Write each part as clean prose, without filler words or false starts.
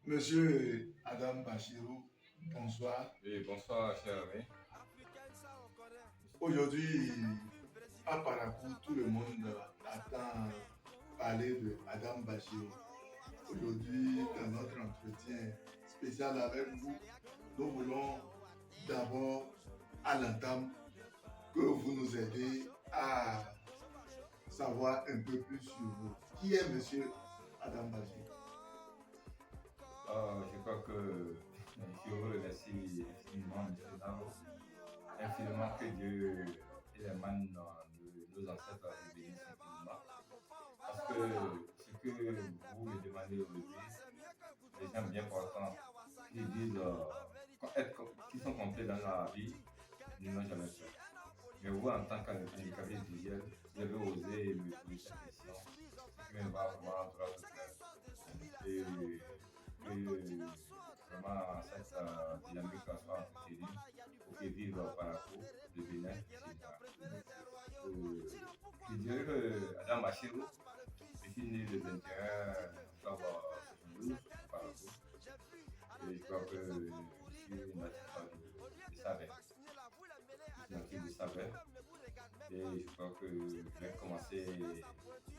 Monsieur Adam Bachirou, bonsoir. Oui, bonsoir, cher ami. Aujourd'hui, à Parakou, tout le monde attend parler de Adam Bachirou. Aujourd'hui, dans notre entretien spécial avec vous, nous voulons d'abord, à l'entame, que vous nous aidez à savoir un peu plus sur vous. Qui est Monsieur Adam Bachirou? Je crois que je vous remercie infiniment, M. Naro, infiniment que Dieu et les mains de nos ancêtres nous bénissent infiniment. Parce que ce que vous me demandez aujourd'hui, des gens bien portants qui disent qui sont complets dans la vie, ne l'ont jamais fait. Mais vous, en tant qu'handicapé visuel, vous avez osé me poser cette question, ce qui me va vraiment droit au cœur. Et que vraiment cette dynamique soit entretenue pour que vivre par rapport le Bénin, etc. Je dirais que Adam Bachirou, je suis né le 21 octobre 72 par rapport. Et je crois que je suis natif de Savin. Je suis natif de Savin. Et je crois que je vais commencer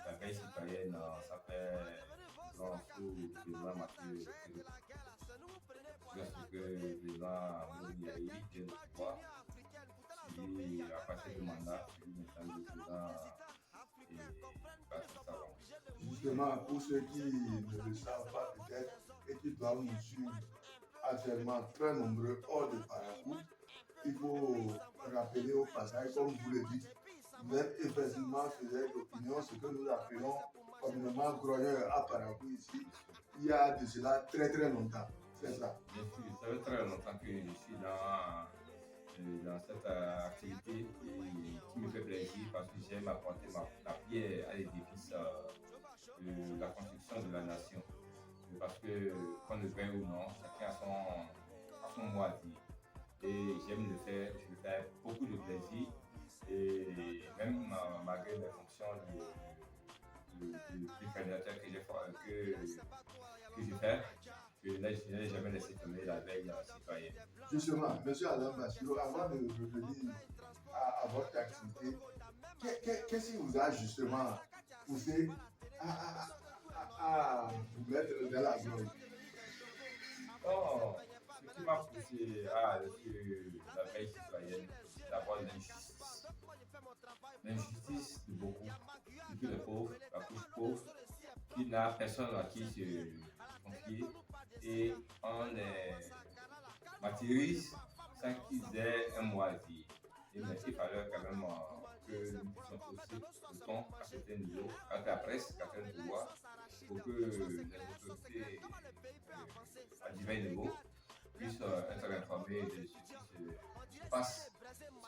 la veille citoyenne, ça fait sous le président Mathieu Théo. Parce que le président Mouniaï vient de pouvoir, suivi à partir du mandat, suivi maintenant le président Patrice Talon. Justement, pour ceux qui ne le savent pas peut-être et qui doivent nous suivre actuellement très nombreux hors de Parakou, il faut rappeler au passage, comme vous le dites, vous êtes effectivement faisait d'opinion, ce que nous appelons communément grogneur à Parakou ici, il y a de cela très très longtemps. C'est ça. Bien sûr, ça fait très longtemps que je suis dans cette activité qui me fait plaisir parce que j'aime apporter ma pierre à l'édifice de la construction de la nation. Parce que, qu'on le veuille ou non, chacun a son mot à dire. Et j'aime le faire, je le fais avec beaucoup de plaisir. Et même malgré mes fonctions de candidature que je fais, je n'ai jamais laissé tomber la veille citoyenne. Justement, M. Alain Bachirou, avant de revenir à votre activité, qu'est-ce qui vous a justement poussé à vous mettre dans la gloire? Bon, ce qui m'a poussé à laisser la veille citoyenne, c'est d'abord l'injustice. L'injustice de beaucoup, surtout les pauvres, la couche pauvre, qui n'a personne à qui se confier et on les martyrise sans qu'ils aient un mot à dire. Et mais il fallait quand même que nous puissions aussi le ton à certains niveaux, à la presse, à certains niveaux, pour que les autorités à divers niveaux puissent être informées de ce qui se passe,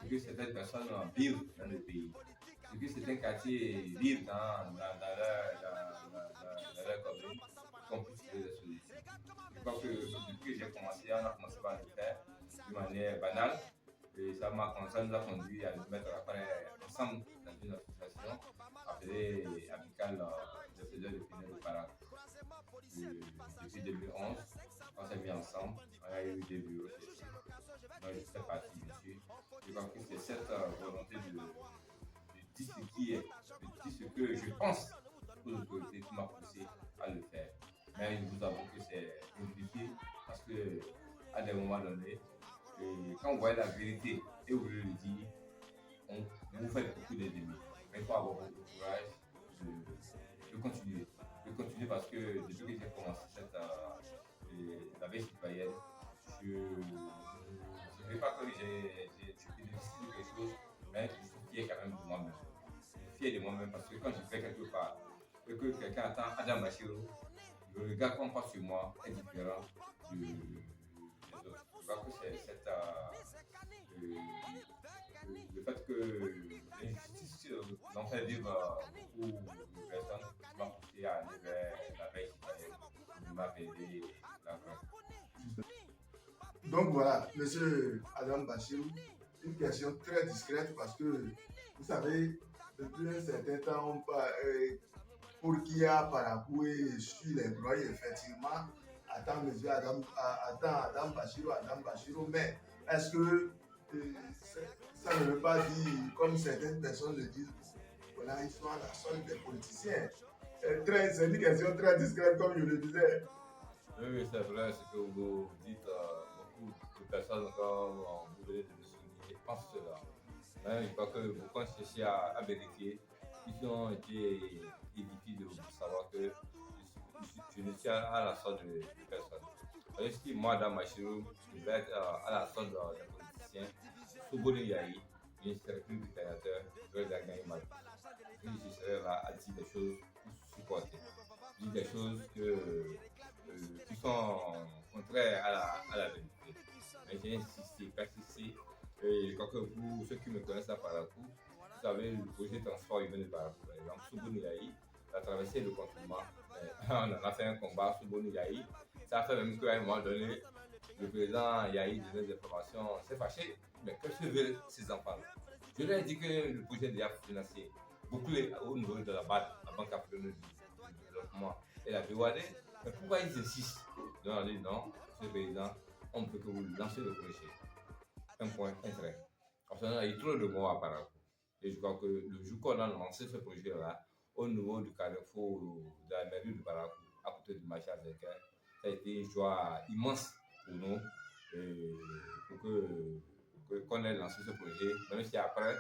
ce que certaines personnes vivent dans le pays, ce que certains quartiers vivent dans leur commune, qu'on puisse trouver des solutions. Je crois que depuis que j'ai commencé, on a commencé par le faire de manière banale. Et ça nous a conduit à nous mettre après ensemble dans une association appelée Amicale des faiseurs de Pinel de Parakou. Depuis 2011, on s'est mis ensemble, on a eu des bureaux ici. Moi, je fais partie, bien sûr. Je crois que c'est cette volonté de dire ce qui est, de dire ce que je pense aux autorités qui m'a poussé à le faire. Mais je vous avoue que c'est difficile parce que à des moments donnés, et quand vous voyez la vérité et vous voulez le dire, vous faites beaucoup d'ennemis. Mais il faut avoir beaucoup de courage de continuer. De continuer parce que depuis que j'ai commencé la veille citoyenne, je ne veux pas que j'ai bénéficié de quelque chose, mais je suis fier quand même de moi-même. Je suis fier de moi-même parce que quand je vais quelque part et que quelqu'un attend Adam Bachirou, le regard qu'on porte sur moi est différent des autres. Je crois que c'est le fait que l'injustice l'ont fait vivre beaucoup de personnes m'a poussé à aller vers la veille citoyenne, qui m'a aidé la vraie. Donc voilà, Monsieur Adam Bachirou, une question très discrète parce que vous savez, depuis un certain temps, pour qui a Parakou et sur les broyes, effectivement, attends, monsieur Adam Bachirou, mais est-ce que ça ne veut pas dire, comme certaines personnes le disent, voilà, ils sont à la solde des politiciens. C'est une question très discrète, comme je le disais. Oui, c'est vrai, ce que vous dites, beaucoup de personnes quand vous venez de le souligner pensent cela. Mais je crois que beaucoup ont cherché à vérifier. Ils ont été édifiés de savoir que je ne suis à la sorte de personne. Parce que si moi, dans ma chirurgie, je vais être à la sorte des politiciens, Soboni Yahi, je ne serai plus dictateur, je vais gagner ma vie. Je serai là à dire des choses pour supporter. Dire des choses qui sont contraires à la vérité. Mais j'ai insisté, persisté. Et je crois que pour ceux qui me connaissent à Parakou, vous savez, le projet Transport humain de Parakou, par exemple, Soubou Yahi, la traversée de confinement, on en a fait un combat Soubou Yahi. Ça a fait même qu'à un moment donné, le président Yahi donnait des informations, c'est fâché, mais qu'est-ce que veulent ces enfants? Je leur ai dit que le projet est déjà financé, bouclé au niveau de la BAD, la Banque africaine de développement, et la BOAD. Mais pourquoi ils insistent? Donc, on a dit non, monsieur le président, on ne peut que vous lancer le projet. Un point, un trait. Parce qu'on a eu trop de mots à Parakou. Et je crois que le jour qu'on a lancé ce projet-là, au niveau du carrefour de la mairie de Parakou, à côté du marché africain, ça a été une joie immense pour nous, pour qu'on ait lancé ce projet, même si après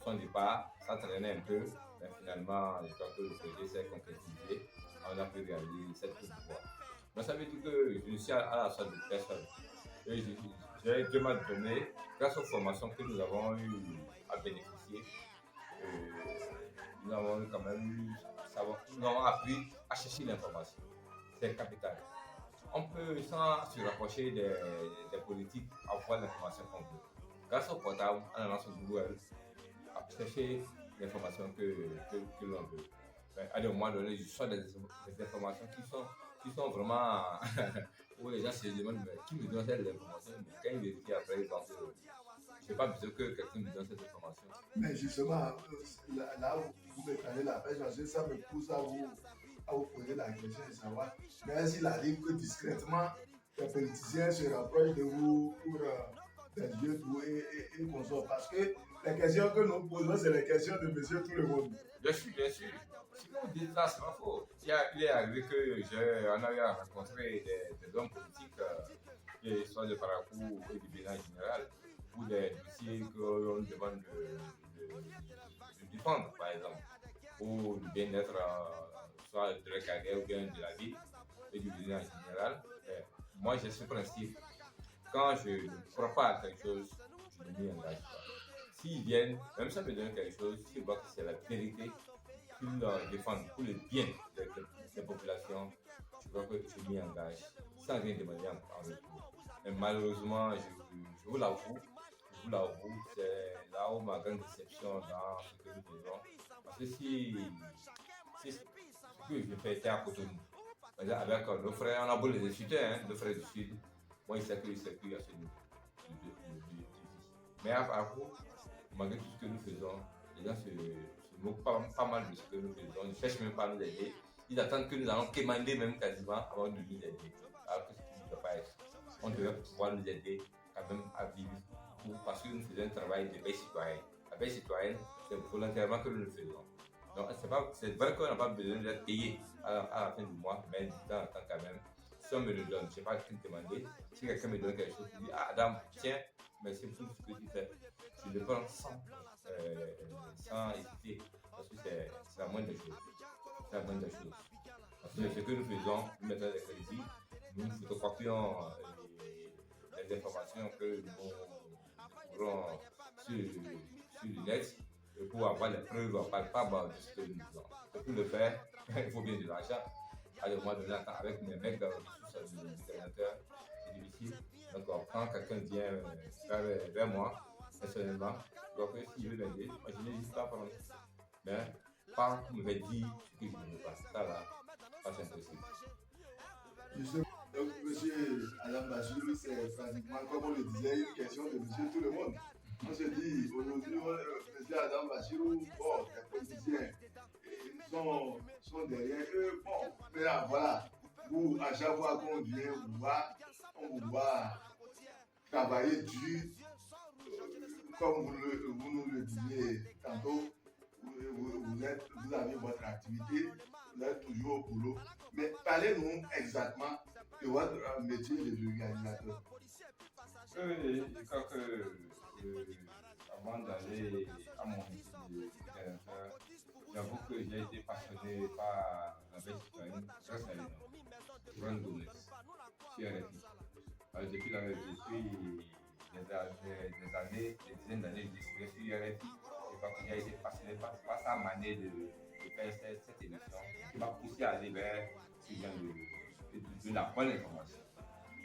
son départ, ça traînait un peu, mais finalement, je crois que le projet s'est concrétisé. On a pu réaliser cette pouvoir. Donc ça veut dire que je suis à la sorte de personne. Et j'ai vraiment donné, grâce aux formations que nous avons eu à bénéficier, nous avons quand même eu, nous avons appris à chercher l'information. C'est capital. On peut, sans se rapprocher des politiques, avoir l'information qu'on veut. Grâce au portable, en allant sur Google, à chercher l'information que l'on veut. À un moment donné, je sors des informations qui sont vraiment où les gens se demandent mais qui me donne cette information. Mais quand ils vérifient après, ils pensent que je n'ai pas besoin que quelqu'un me donne cette information. Mais justement, là où vous me prenez la pêche, parce que ça me pousse à vous poser la question de savoir, mais s'il arrive que discrètement, les politiciens se rapprochent de vous pour des yeux doux et consorts. Parce que les questions que nous posons, c'est les questions de monsieur tout le monde. Bien sûr, bien sûr. Si vous dites ça, c'est pas faux. Il est arrivé que on a eu à rencontrer des hommes politiques, qui sont de Parakou et du Bénin en général, pour des dossiers qu'on nous demande de défendre, par exemple, pour le bien-être, soit de la carrière ou bien de la vie et du Bénin en général. Moi, j'ai ce principe. Quand je ne crois pas à quelque chose, je ne m'y engage pas. S'ils viennent, même ça me donne quelque chose, s'ils voient que c'est la vérité, qu'ils défendent pour le bien des populations, je crois que je m'y engage sans rien demander en retour. Mais malheureusement, je vous l'avoue, c'est là où ma grande déception dans ce que nous faisons. Parce que si ce que je fais était à Cotonou, avec nos frères, on a beau les insulter, hein, nos frères du Sud, moi il s'est cru à ce niveau. Mais à vous, malgré tout ce que nous faisons, les gens se moquent pas mal de ce que nous faisons. Ils ne cherchent même pas à nous aider. Ils attendent que nous allons quémander même quasiment avant de nous aider. Alors que ce qui ne doit pas être. On devrait pouvoir nous aider quand même à vivre parce que nous faisons un travail de veille citoyenne. La veille citoyenne, c'est volontairement que nous le faisons. Donc c'est vrai qu'on n'a pas besoin d'être payé à la fin du mois, mais de temps en temps quand même. Si on me le donne, je ne sais pas qui me demander. Si quelqu'un me donne quelque chose, je dis, ah Adam, tiens, merci pour ce que tu fais. Je le prends sans hésiter, parce que c'est la moindre des choses. C'est la moindre des choses. Parce que ce que nous faisons, nous mettons des crédits, nous photocopions les informations que nous découvrons sur le net pour avoir les preuves palpables de ce que nous faisons. Et pour le faire, il faut bien de l'argent. À un moment donné, avec mes mecs sous l'ordinateur, c'est difficile. Donc, quand quelqu'un vient vers moi, personnellement, donc si je veux m'aider, moi je n'hésite pas à prendre. Mais pas pour me dire ce que je ne veux pas. Ça là, pas c'est impossible. Donc, monsieur Adam Bachirou, c'est pratiquement, comme on le disait, une question de monsieur tout le monde. On se dit, aujourd'hui, monsieur Adam Bachirou, bon, les politiciens sont derrière eux. Bon, mais là, voilà, où à chaque fois qu'on vient vous voir, on vous voit travailler dur, comme vous nous le disiez tantôt, vous avez votre activité, vous êtes toujours au boulot. Mais parlez-nous exactement de votre métier de vulgarisateur. Oui, je crois que avant d'aller à mon métier de vulgarisateur, j'avoue que j'ai été passionné par la veille citoyenne grâce à Joanne Gomez, sur RFI. Depuis des années, des dizaines d'années, je suis sur RFI. Je crois que j'ai été passionné par sa manière de faire cette émission qui m'a poussé à aller vers ce genre de la bonne information.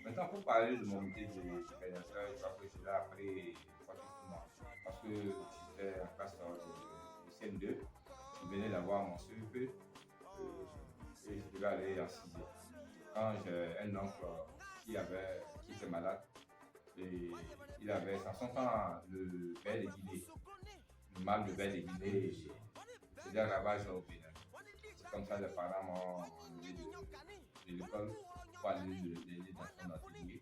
Maintenant, pour parler de mon métier de vulgarisateur, je crois que je l'ai appris pratiquement parce que j'étais en classe de CM2, je venais d'avoir mon CEP et je devais aller en 6e. Quand j'ai un oncle qui était malade et il avait dans son temps le ver de Guinée, le mal de ver de Guinée, c'était un ravage au Bénin. C'est comme ça que les parents m'ont enlevé de l'école pour aller l'aider dans son atelier.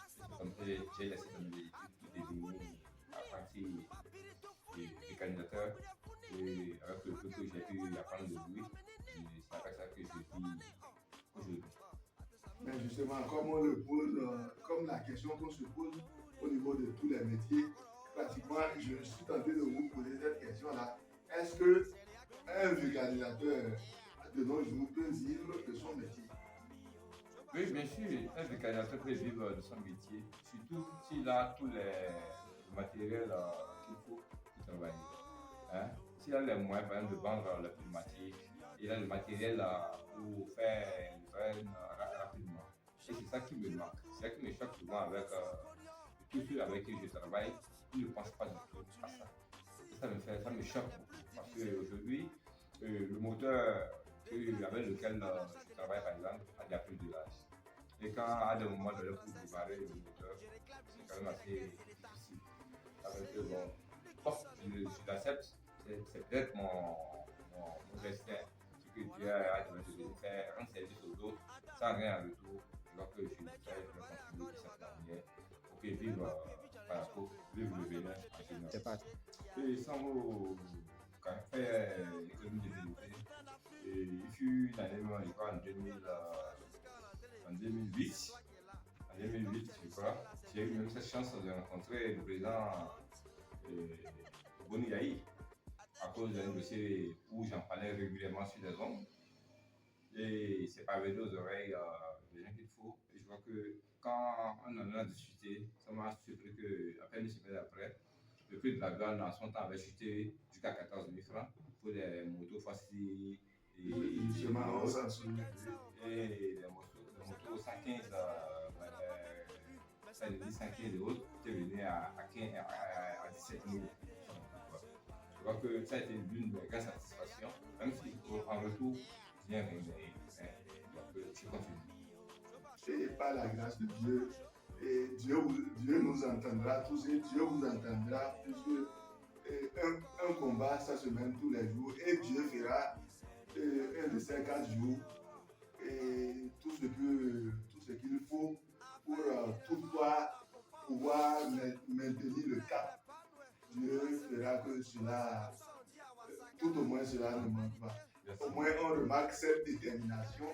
C'est comme ça que j'ai laissé dans mes études pour devenir apprenti vulgarisateur et avec le peu que j'ai pu apprendre de lui, c'est avec ça que je vis aujourd'hui. Mais justement, comme on le pose, comme la question qu'on se pose au niveau de tous les métiers, pratiquement, je suis tenté de vous poser cette question-là. Est-ce qu'un vulgarisateur de nos jours peut vivre de son métier? Oui, bien sûr, un vulgarisateur peut vivre de son métier, surtout s'il a tous les matériels qu'il faut pour travailler. Hein? S'il a les moyens, par exemple, de vendre le pneumatique, il a le matériel pour faire une graine rapidement. Et c'est ça qui me manque. C'est ça qui me choque souvent avec tous ceux avec qui je travaille. Ils ne pensent pas du tout à ça. Et ça me choque beaucoup. Parce qu'aujourd'hui, le moteur avec lequel je travaille, par exemple, a déjà plus de l'âge. Et quand à des moments donné pour démarrer le moteur, c'est quand même assez difficile. Avec bon, je l'accepte, c'est peut-être mon destin. Ce que Dieu a demandé de faire, rendre service aux autres sans rien en retour. Alors que je vais continuer de cette manière pour que vivre le Bénin en général. Et sans vous, quand je fais l'économie de développement, il fut une année, je crois, en 2008. En 2008, je crois, j'ai eu même cette chance de rencontrer le président Boni Yahi à cause d'un dossier où j'en parlais régulièrement sur les ondes. Et c'est parvenu aux oreilles des gens qu'il faut. Et je vois que quand on en a discuté, ça m'a surpris qu'à peine une semaine après, le prix de la douane en son temps avait chuté jusqu'à 14 000 francs pour les motos faciles et les motos 115, 115 et autres, qui est venu à 17 000. Je crois que ça a été l'une des grandes satisfactions, même si en retour, rien rien. Donc, je continue. Et par la grâce de Dieu, et Dieu nous entendra tous et Dieu vous entendra, puisque un combat, ça se mène tous les jours, et Dieu fera un de ces 4 jours, et tout ce qu'il faut pour toutefois pouvoir maintenir le cap. Dieu fera que cela, tout au moins cela ne manque pas. Au moins on remarque cette détermination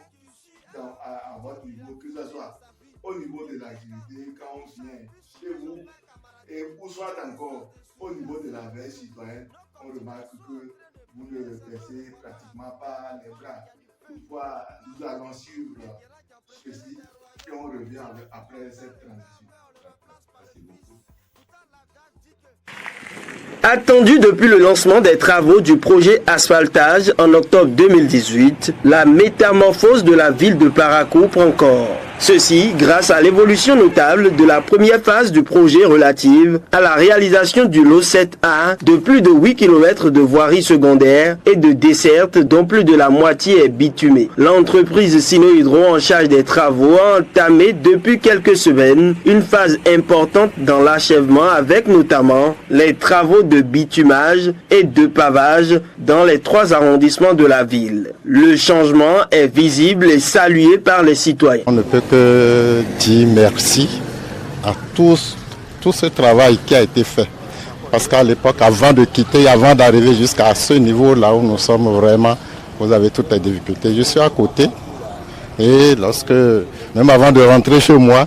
à votre niveau, que ce soit au niveau de l'activité, quand on vient chez vous, et ou soit encore au niveau de la veille citoyenne, on remarque que vous ne baissez pratiquement pas les bras. Toutefois, nous allons suivre ceci et on revient après cette transition. Merci beaucoup. Attendu depuis le lancement des travaux du projet asphaltage en octobre 2018, la métamorphose de la ville de Parakou prend corps. Ceci grâce à l'évolution notable de la première phase du projet relative à la réalisation du lot 7A de plus de 8 km de voirie secondaire et de desserte dont plus de la moitié est bitumée. L'entreprise Sino-Hydro en charge des travaux a entamé depuis quelques semaines une phase importante dans l'achèvement avec notamment les travaux de bitumage et de pavage dans les 3 arrondissements de la ville. Le changement est visible et salué par les citoyens. On ne peut que dire merci à tout ce travail qui a été fait. Parce qu'à l'époque, avant de quitter, avant d'arriver jusqu'à ce niveau-là où nous sommes vraiment, vous avez toutes les difficultés. Je suis à côté et même avant de rentrer chez moi,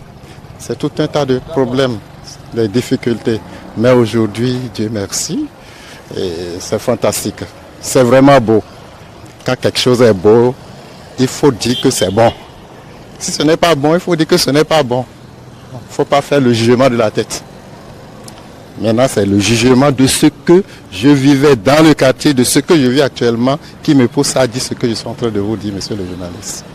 c'est tout un tas de problèmes, des difficultés. Mais aujourd'hui, Dieu merci, c'est fantastique. C'est vraiment beau. Quand quelque chose est beau, il faut dire que c'est bon. Si ce n'est pas bon, il faut dire que ce n'est pas bon. Il ne faut pas faire le jugement de la tête. Maintenant, c'est le jugement de ce que je vivais dans le quartier, de ce que je vis actuellement, qui me pousse à dire ce que je suis en train de vous dire, monsieur le journaliste.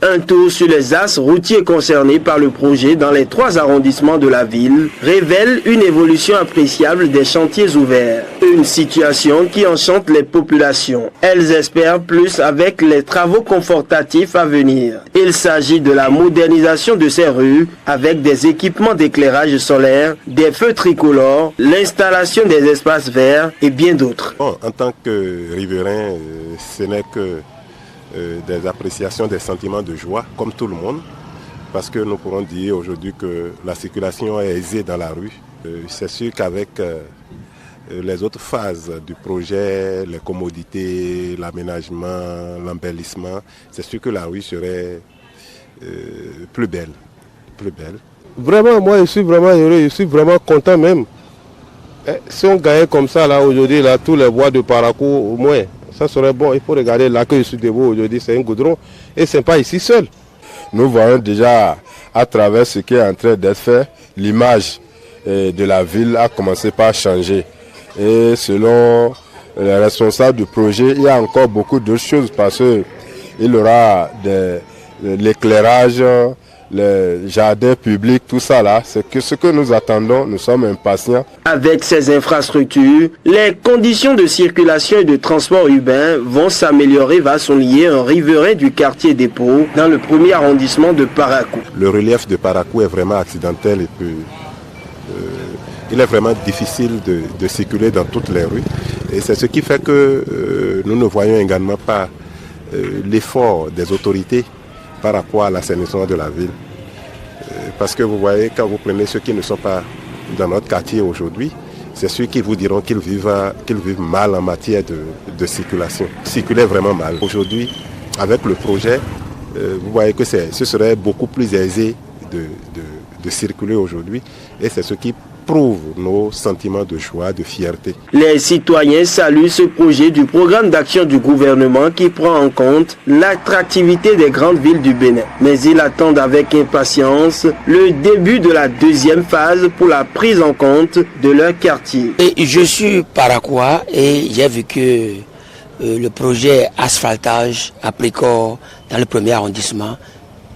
Un tour sur les axes routiers concernés par le projet dans les 3 arrondissements de la ville révèle une évolution appréciable des chantiers ouverts. Une situation qui enchante les populations. Elles espèrent plus avec les travaux confortatifs à venir. Il s'agit de la modernisation de ces rues avec des équipements d'éclairage solaire, des feux tricolores, l'installation des espaces verts et bien d'autres. Bon, en tant que riverain, ce n'est que des appréciations, des sentiments de joie, comme tout le monde, parce que nous pourrons dire aujourd'hui que la circulation est aisée dans la rue. C'est sûr qu'avec les autres phases du projet, les commodités, l'aménagement, l'embellissement, c'est sûr que la rue serait plus belle. Vraiment, moi je suis vraiment heureux, je suis vraiment content même. Si on gagnait comme ça là aujourd'hui, là, tous les bois de Parakou au moins, ça serait bon. Il faut regarder là que je suis debout aujourd'hui, c'est un goudron et ce n'est pas ici seul. Nous voyons déjà à travers ce qui est en train d'être fait, l'image de la ville a commencé par changer. Et selon les responsables du projet, il y a encore beaucoup d'autres choses parce qu'il y aura de l'éclairage, le jardin public, tout ça là, c'est que ce que nous attendons, nous sommes impatients. Avec ces infrastructures, les conditions de circulation et de transport urbain vont s'améliorer, va souligner un riverain du quartier Dépôt dans le 1er arrondissement de Parakou. Le relief de Parakou est vraiment accidentel et puis il est vraiment difficile de circuler dans toutes les rues. Et c'est ce qui fait que nous ne voyons également pas l'effort des autorités par rapport à l'assainissement de la ville. Parce que vous voyez, quand vous prenez ceux qui ne sont pas dans notre quartier aujourd'hui, c'est ceux qui vous diront qu'ils vivent mal en matière de circulation. Circuler vraiment mal. Aujourd'hui, avec le projet, vous voyez que ce serait beaucoup plus aisé de circuler aujourd'hui. Et c'est ce qui prouve nos sentiments de joie, de fierté. Les citoyens saluent ce projet du programme d'action du gouvernement qui prend en compte l'attractivité des grandes villes du Bénin. Mais ils attendent avec impatience le début de la 2e phase pour la prise en compte de leur quartier. Et je suis Parakois et j'ai vu que le projet asphaltage a pris corps dans le 1er arrondissement,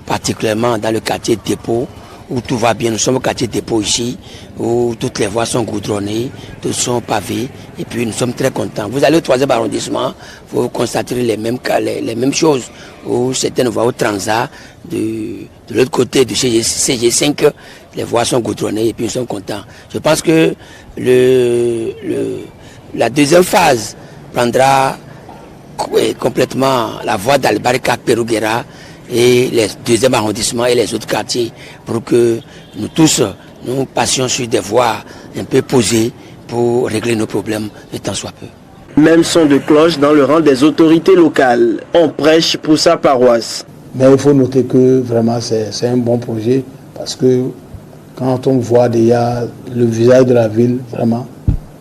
particulièrement dans le quartier Dépôt, où tout va bien. Nous sommes au quartier Dépôt ici, où toutes les voies sont goudronnées, toutes sont pavées, et puis nous sommes très contents. Vous allez au 3e arrondissement, vous constaterez les mêmes choses, où certaines voies au Transat, de l'autre côté du CG5, les voies sont goudronnées, et puis nous sommes contents. Je pense que la 2e phase prendra complètement la voie d'Albarca-Peruguera, et les 2e arrondissements et les autres quartiers pour que nous tous, nous passions sur des voies un peu posées pour régler nos problèmes de tant soit peu. Même son de cloche dans le rang des autorités locales. On prêche pour sa paroisse. Mais il faut noter que vraiment c'est un bon projet parce que quand on voit déjà le visage de la ville, vraiment,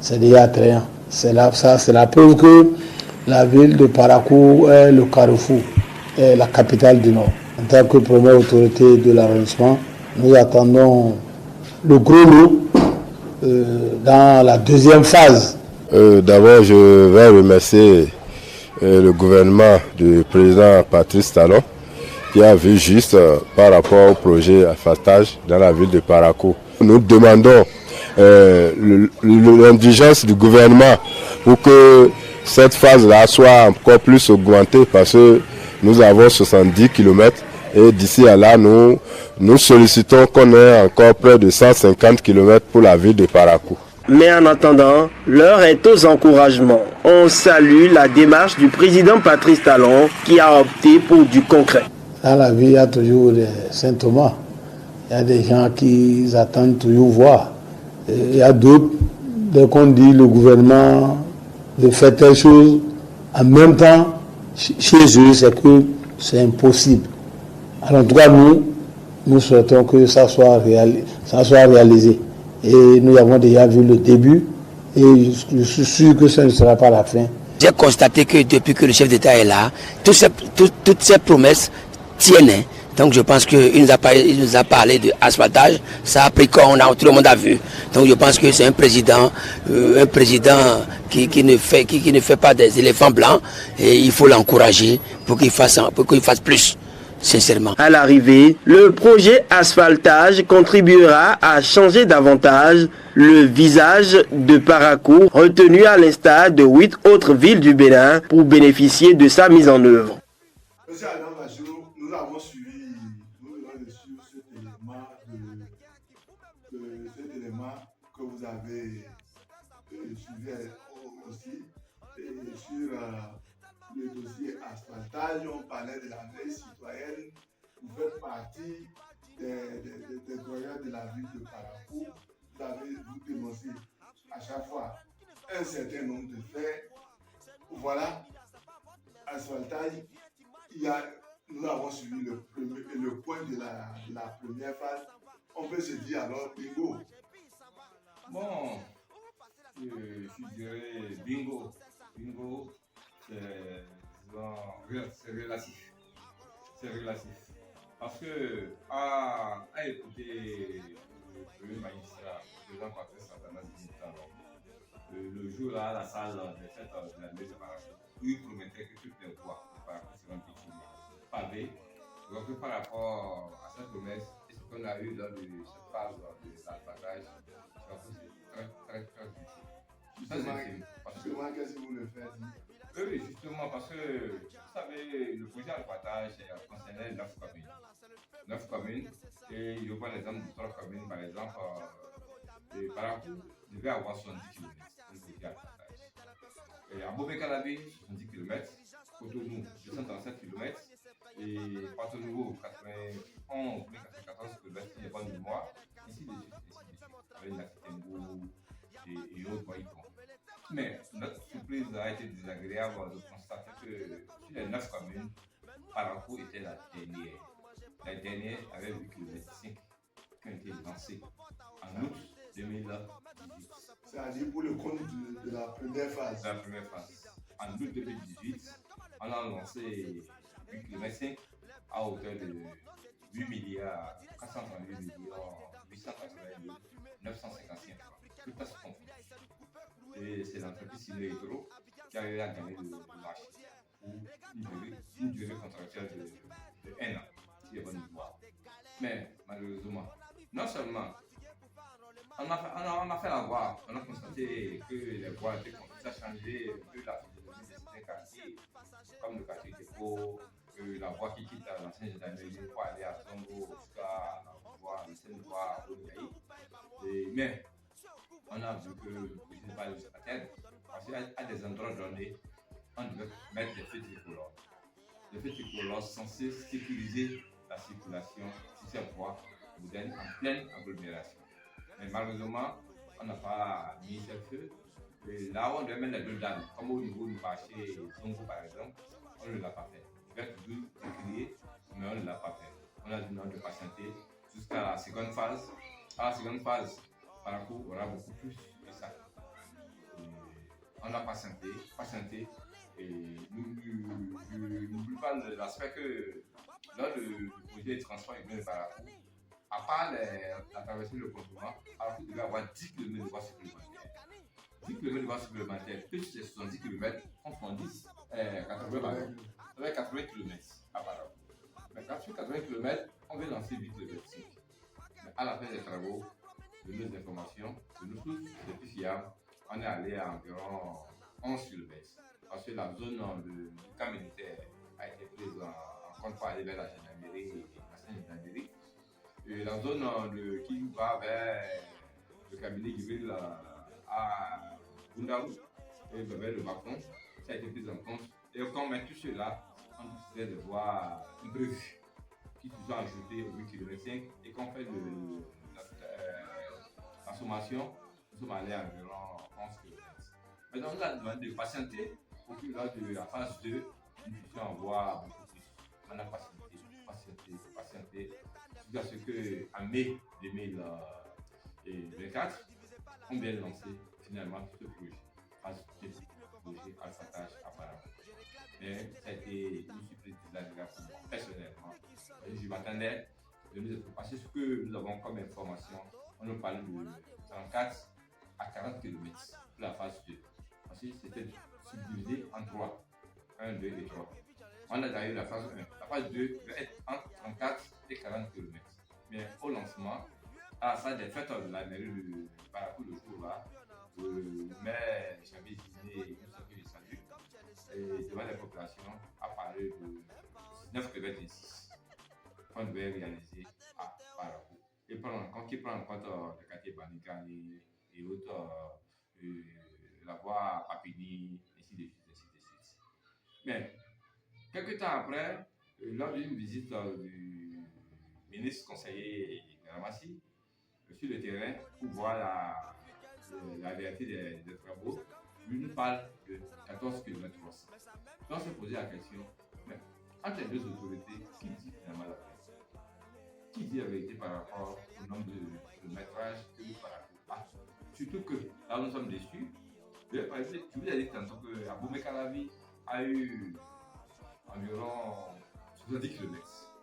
c'est déjà attrayant. C'est la preuve que la ville de Parakou est le carrefour. La capitale du Nord. En tant que première autorité de l'arrondissement, nous attendons le gros lot dans la 2e phase. D'abord, je vais remercier le gouvernement du président Patrice Talon qui a vu juste par rapport au projet asphaltage dans la ville de Parakou. Nous demandons l'indulgence du gouvernement pour que cette phase-là soit encore plus augmentée parce que nous avons 70 km et d'ici à là, nous sollicitons qu'on ait encore près de 150 km pour la ville de Parakou. Mais en attendant, l'heure est aux encouragements. On salue la démarche du président Patrice Talon qui a opté pour du concret. Dans la vie, il y a toujours des symptômes. Il y a des gens qui attendent toujours voir. Et il y a d'autres, dès qu'on dit le gouvernement de faire telle chose, en même temps, chez eux, c'est que c'est impossible. Alors, en tout cas, nous souhaitons que ça soit réalisé. Et nous avons déjà vu le début et je suis sûr que ça ne sera pas la fin. J'ai constaté que depuis que le chef d'État est là, toutes ces promesses tiennent. Hein. Donc je pense qu'il nous a parlé de asphaltage, ça a pris corps, tout le monde a vu. Donc je pense que c'est un président qui ne fait pas des éléphants blancs et il faut l'encourager pour qu'il fasse plus. Sincèrement. À l'arrivée, le projet asphaltage contribuera à changer davantage le visage de Parakou, retenu à l'instar de 8 autres villes du Bénin pour bénéficier de sa mise en œuvre. Monsieur Adam Bajou, nous avons suivi cet élément que vous avez suivi aussi. Et sur le dossier asphaltage, on parlait de la veille citoyenne. Vous faites partie des doyens de la ville de Parakou. Vous dénoncez à chaque fois un certain nombre de faits. Voilà, asphaltage. Nous avons suivi le point de la première phase. On peut se dire alors bingo. Bon, je dirais bingo. Bingo, c'est relatif. C'est relatif. Parce que à écouter le premier magistrat, le président Patrice Talon, le jour là, à la salle de la messe de Parakou, où il promettait que toutes les voies de Parakou seront définies, pavées. Donc par rapport à cette promesse, et ce qu'on a eu dans cette phase de l'asphaltage, c'est très difficile. Justement, qu'est-ce que vous le faites? Oui, justement, parce que, vous savez, le projet asphaltage concernait 9 communes. 9 communes, et je vois l'exemple de 3 communes, par exemple, Parakou devait avoir 70 km pour le projet asphaltage. Et à Bobé-Calabi, 70 km, Cotonou, 237 km, et Porto-Nouveau, 91 94 km, si je n'ai pas de mémoire, ici de suite, avec Nakitembo et autres voies. Mais notre surprise a été désagréable de constater que sur les 9 communes, Parakou était la dernière. La dernière avait 8 km 5 qui ont été lancés en août 2018. C'est-à-dire pour le compte de la première phase. La première phase. En août 2018, on a lancé 8 km 5 à hauteur de 8 milliards 438 millions 882 955 francs. Tout à ce qu'on fait. Et c'est l'entreprise Sino Hydro qui a eu à gagner le marché pour une durée contractuelle de 1 an, si je bonne voir. Mais malheureusement, non seulement on a fait la voie, on a constaté que les voies étaient complètes, ça a changé un peu la physionomie de certains quartiers, comme le quartier Dépôt, la voie qui quitte l'ancienne gendarmerie pour aller à Zongo jusqu'à l'ancienne voie à Ouniaï. Mais on a vu que le projet n'est pas allé jusqu'à terre, parce qu'à des endroits donnés, on devait mettre des feux tricolores. Les feux tricolores sont censés sécuriser la circulation sur ces voies modernes en pleine agglomération. Mais malheureusement, on n'a pas mis ces feux. Et là où on devait mettre les deux dames, comme au niveau du marché Zongo par exemple, on ne l'a pas fait. On devait toujours crier, mais on ne l'a pas fait. On a dit non de patienter jusqu'à la seconde phase. À la seconde phase, Parakou aura beaucoup plus de ça. On a patienté, et n'oublie pas l'aspect que lors du projet de transport urbain de Parakou, à part la traversée de contournement, Parakou devait avoir 10 km de voies supplémentaires. 10 km de voies supplémentaires, plus les 70 km, on prend 10, 80 km à Parakou. Mais quand tu Sur 80 km, on veut lancer 8 km. Mais à la fin des travaux, de nos informations, de nous tous, les plus fiables, on est allé à environ 11 km. Parce que la zone du camp militaire a été prise en compte pour aller vers la gendarmerie et la Sainte-Gendarmerie. Et la zone qui va vers le cabinet Gibril à Bundaou et vers le Bacon, ça a été pris en compte. Et quand on met tout cela, on décidait de voir un prévu qui se sont ajoutés au 8 km 5 et qu'on fait la sommation, nous sommes allés à environ 11 km. Maintenant, on nous a demandé de patienter pour que lors de la phase 2, nous puissions en voir beaucoup plus. On a patienté, jusqu'à ce qu'en mai 2024, on vienne lancer finalement ce projet. Phase 2, projet Al-Fatah à Paracou. Mais ça a été une surprise désagréable pour moi, personnellement. Je m'attendais de nous être passé ce que nous avons comme information. On nous parlait de 34 à 40 km pour la phase 2. Ensuite, c'était subdivisé en 3. 1, 2 et 3. On a d'ailleurs la phase 1. La phase 2 va être entre 34 et 40 km. Mais au lancement, à la salle des fêtes de la mairie de Paracou le jour-là, le maire Chabi Ziné, nous salue, et devant la population, a parlé de 9 km 6 qu'on devait réaliser à Paracou. Et qui prend en compte le quartier Banikani et autres, la voie Papini, ainsi de suite, ainsi de suite. Mais, quelques temps après, lors d'une visite du ministre conseiller Garamassi, sur le terrain, pour voir la réalité des travaux, lui nous parle de 14 km. Donc, on s'est posé la question, mais entre les deux autorités, qui dit finalement la vérité? Qui dit la vérité par rapport au nombre de métrages que nous parlons? Surtout que là, nous sommes déçus. Je vous ai dit tantôt que Aboumé Kalavi a eu environ 70 km.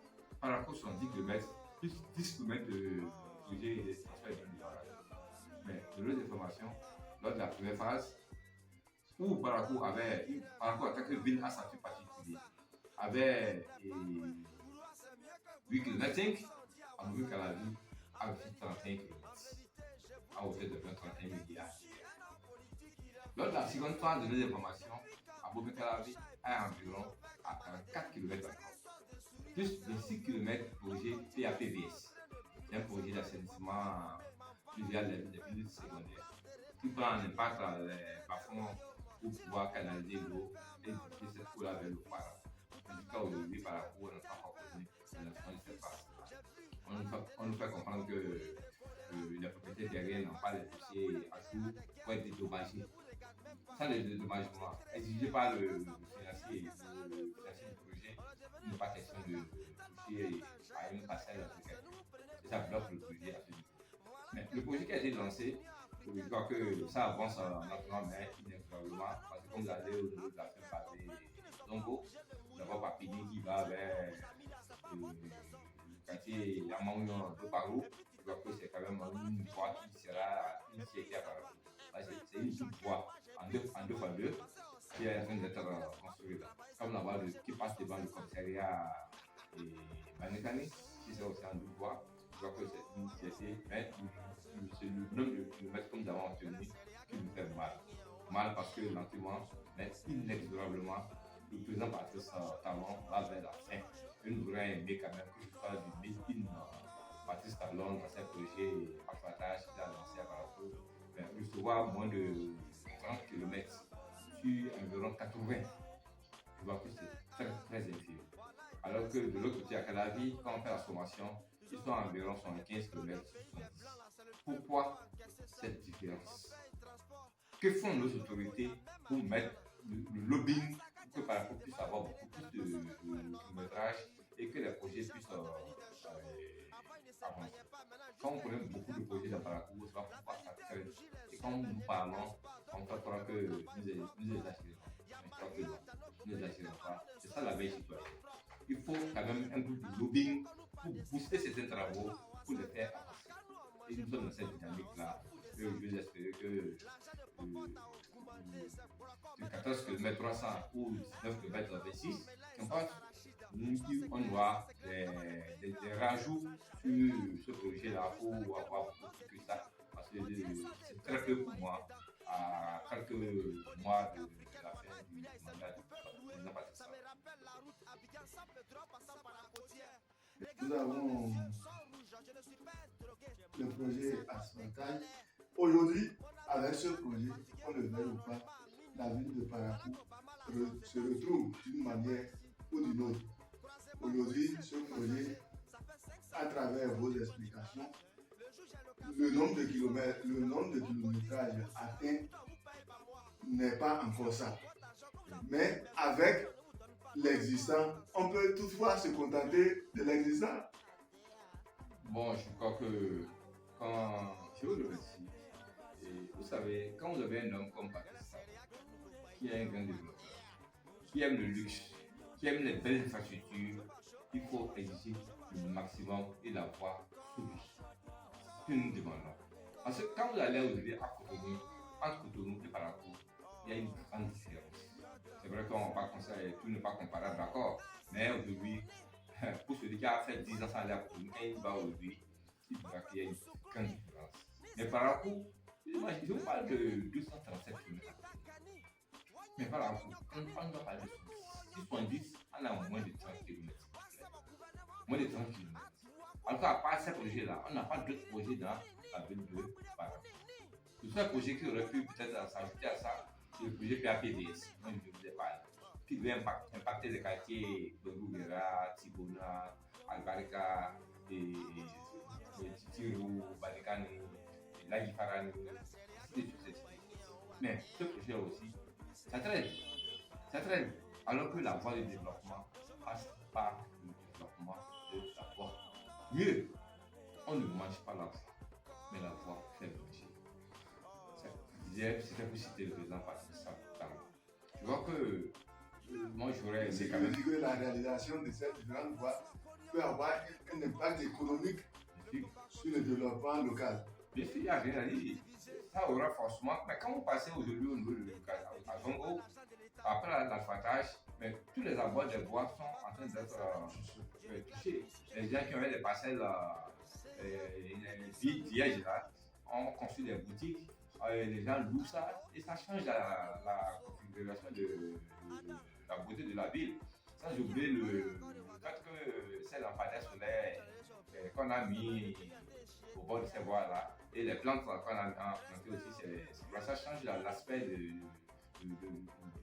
Par rapport à 70 km, plus 10 km de projet et de transfert de barrage. Mais de l'autre information, lors de la première phase, où Paracou à quelques villes à statut particulier, avait 8 km 5, en Aboumé Kalavi a aussi 31 km, à hauteur de 31 milliards. Lors de la seconde phase de nos informations, Aboumé Kalavi a environ à 44 km plus de 6 km projet PAPVS. C'est un projet d'assainissement pluvial des villes secondaires qui prend en impact les bas-fonds pour pouvoir canaliser l'eau et diriger cette eau-là vers le Para. Jusqu'à aujourd'hui, Paracou n'a pas encore connu l'installation de cette phase. On nous fait comprendre que les propriétaires terriens n'ont pas les dossiers à jour pour être dédommagés. Sans le dédommagement exigé par le financier du projet, il n'est pas question de toucher à une parcelle africaine. Et ça bloque le projet à ce niveau. Mais le projet qui a été lancé, je crois que ça avance lentement, mais inexorablement, parce que comme vous allez au niveau de la fin basée Zongo, nous avons Papini qui va vers le quartier Yamaouyon de Parou. Je crois que c'est quand même une voie qui sera initiée à Parou. C'est une toute voie en deux fois deux qui est en train d'être construite. Comme la voie qui passe devant le commissariat Banikani, qui sera aussi en deux voies. Je crois que c'est une initiative, mais c'est le nombre de kilomètres que nous avons obtenu qui nous fait mal. Mal parce que lentement, mais inexorablement, le président Patrice Talon va vers la fin. Et nous aurions aimé quand même que ce soit du Made in Patrice Talon dans ses projets Al-Fatah qu'il a lancé à Paracou. Recevoir moins de 30 km sur environ 80, je vois que c'est très très infime. Alors que de l'autre côté à Calavi, quand on fait la sommation, ils sont environ 75 km sur 70. Pourquoi cette différence? Que font nos autorités pour mettre le lobbying pour que Paracou puisse avoir beaucoup plus de kilométrage et que les projets puissent avancer? Quand on connaît beaucoup de projets dans Paracou, ça va pouvoir s'accélérer. Et quand nous parlons, on fait croire que nous exagérons. Mais je crois que non, nous n'exagérons pas. C'est ça la veille citoyenne. Il faut quand même un peu de lobbying pour booster certains travaux, pour les faire avancer. Et nous sommes dans cette dynamique-là. Et je vais espérer que de 14 km 300 ou 19 km 26, on passe on doit des rajouts sur ce projet-là pour avoir beaucoup plus que ça. Parce que c'est très peu pour moi, à quelques mois de la fin du mandat du président Patrice Talon. Nous avons le projet asphaltage. Aujourd'hui, avec ce projet, on le veuille ou pas, la ville de Parakou se retrouve d'une manière ou d'une autre. Aujourd'hui, ce projet, à travers vos explications, le nombre de kilomètres, le nombre de kilométrages atteint n'est pas encore ça. Mais avec l'existant, on peut toutefois se contenter de l'existant. Bon, je crois que quand je vous remercie, et vous savez, quand vous avez un homme comme Patrice Talon, qui est un grand développeur, qui aime le luxe, qui aime les belles infrastructures, il faut exiger le maximum et l'avoir sous lui. C'est ce que nous demandons. Parce que quand vous allez aujourd'hui à Cotonou, entre Cotonou et Parakou, il y a une grande différence. C'est vrai qu'on va considérer tout n'est pas comparable, d'accord, mais aujourd'hui, pour celui qui a fait 10 ans sans aller à Cotonou, quand il va aujourd'hui, il verra qu'il y a une grande différence. Mais Parakou, je vous parle de 237 km. Mais Parakou, on doit parler de 70, on a moins de 30 km. Moins de 30 km. Alors qu'à part ces projets-là, on n'a pas d'autres projets dans la ville de Parakou. Le seul projet qui aurait pu peut-être s'ajouter à ça, c'est le projet PAPDS, dont je vous ai parlé, qui devait impacter les quartiers de Rouguera, Tibona, Albarika, Titirou, Banikani, Lagifarani, mais ce projet aussi, ça traîne. Ça traîne. Alors que la voie de développement passe par le développement de la voie. Mieux, on ne mange pas la voie, mais la voie fait manger. C'était pour citer le président Patrice Talon. Tu vois que moi j'aurais aimé quand même. Que la réalisation de cette grande voie peut avoir un impact économique sur le développement local. Bien sûr, il n'y a rien à dire. Ça aura forcément. Mais quand vous passez aujourd'hui au niveau de local, à Zongo, après l'asphaltage, mais tous les abords des bois sont en train d'être touchés. Les gens qui avaient des parcelles vides, vierges, là, ont construit des boutiques. Les gens louent ça et ça change la configuration de la beauté de la ville. Sans oublier le fait que ces lampadaires solaires qu'on a mis au bord de ces voies-là et les plantes qu'on a plantées aussi, ça change l'aspect de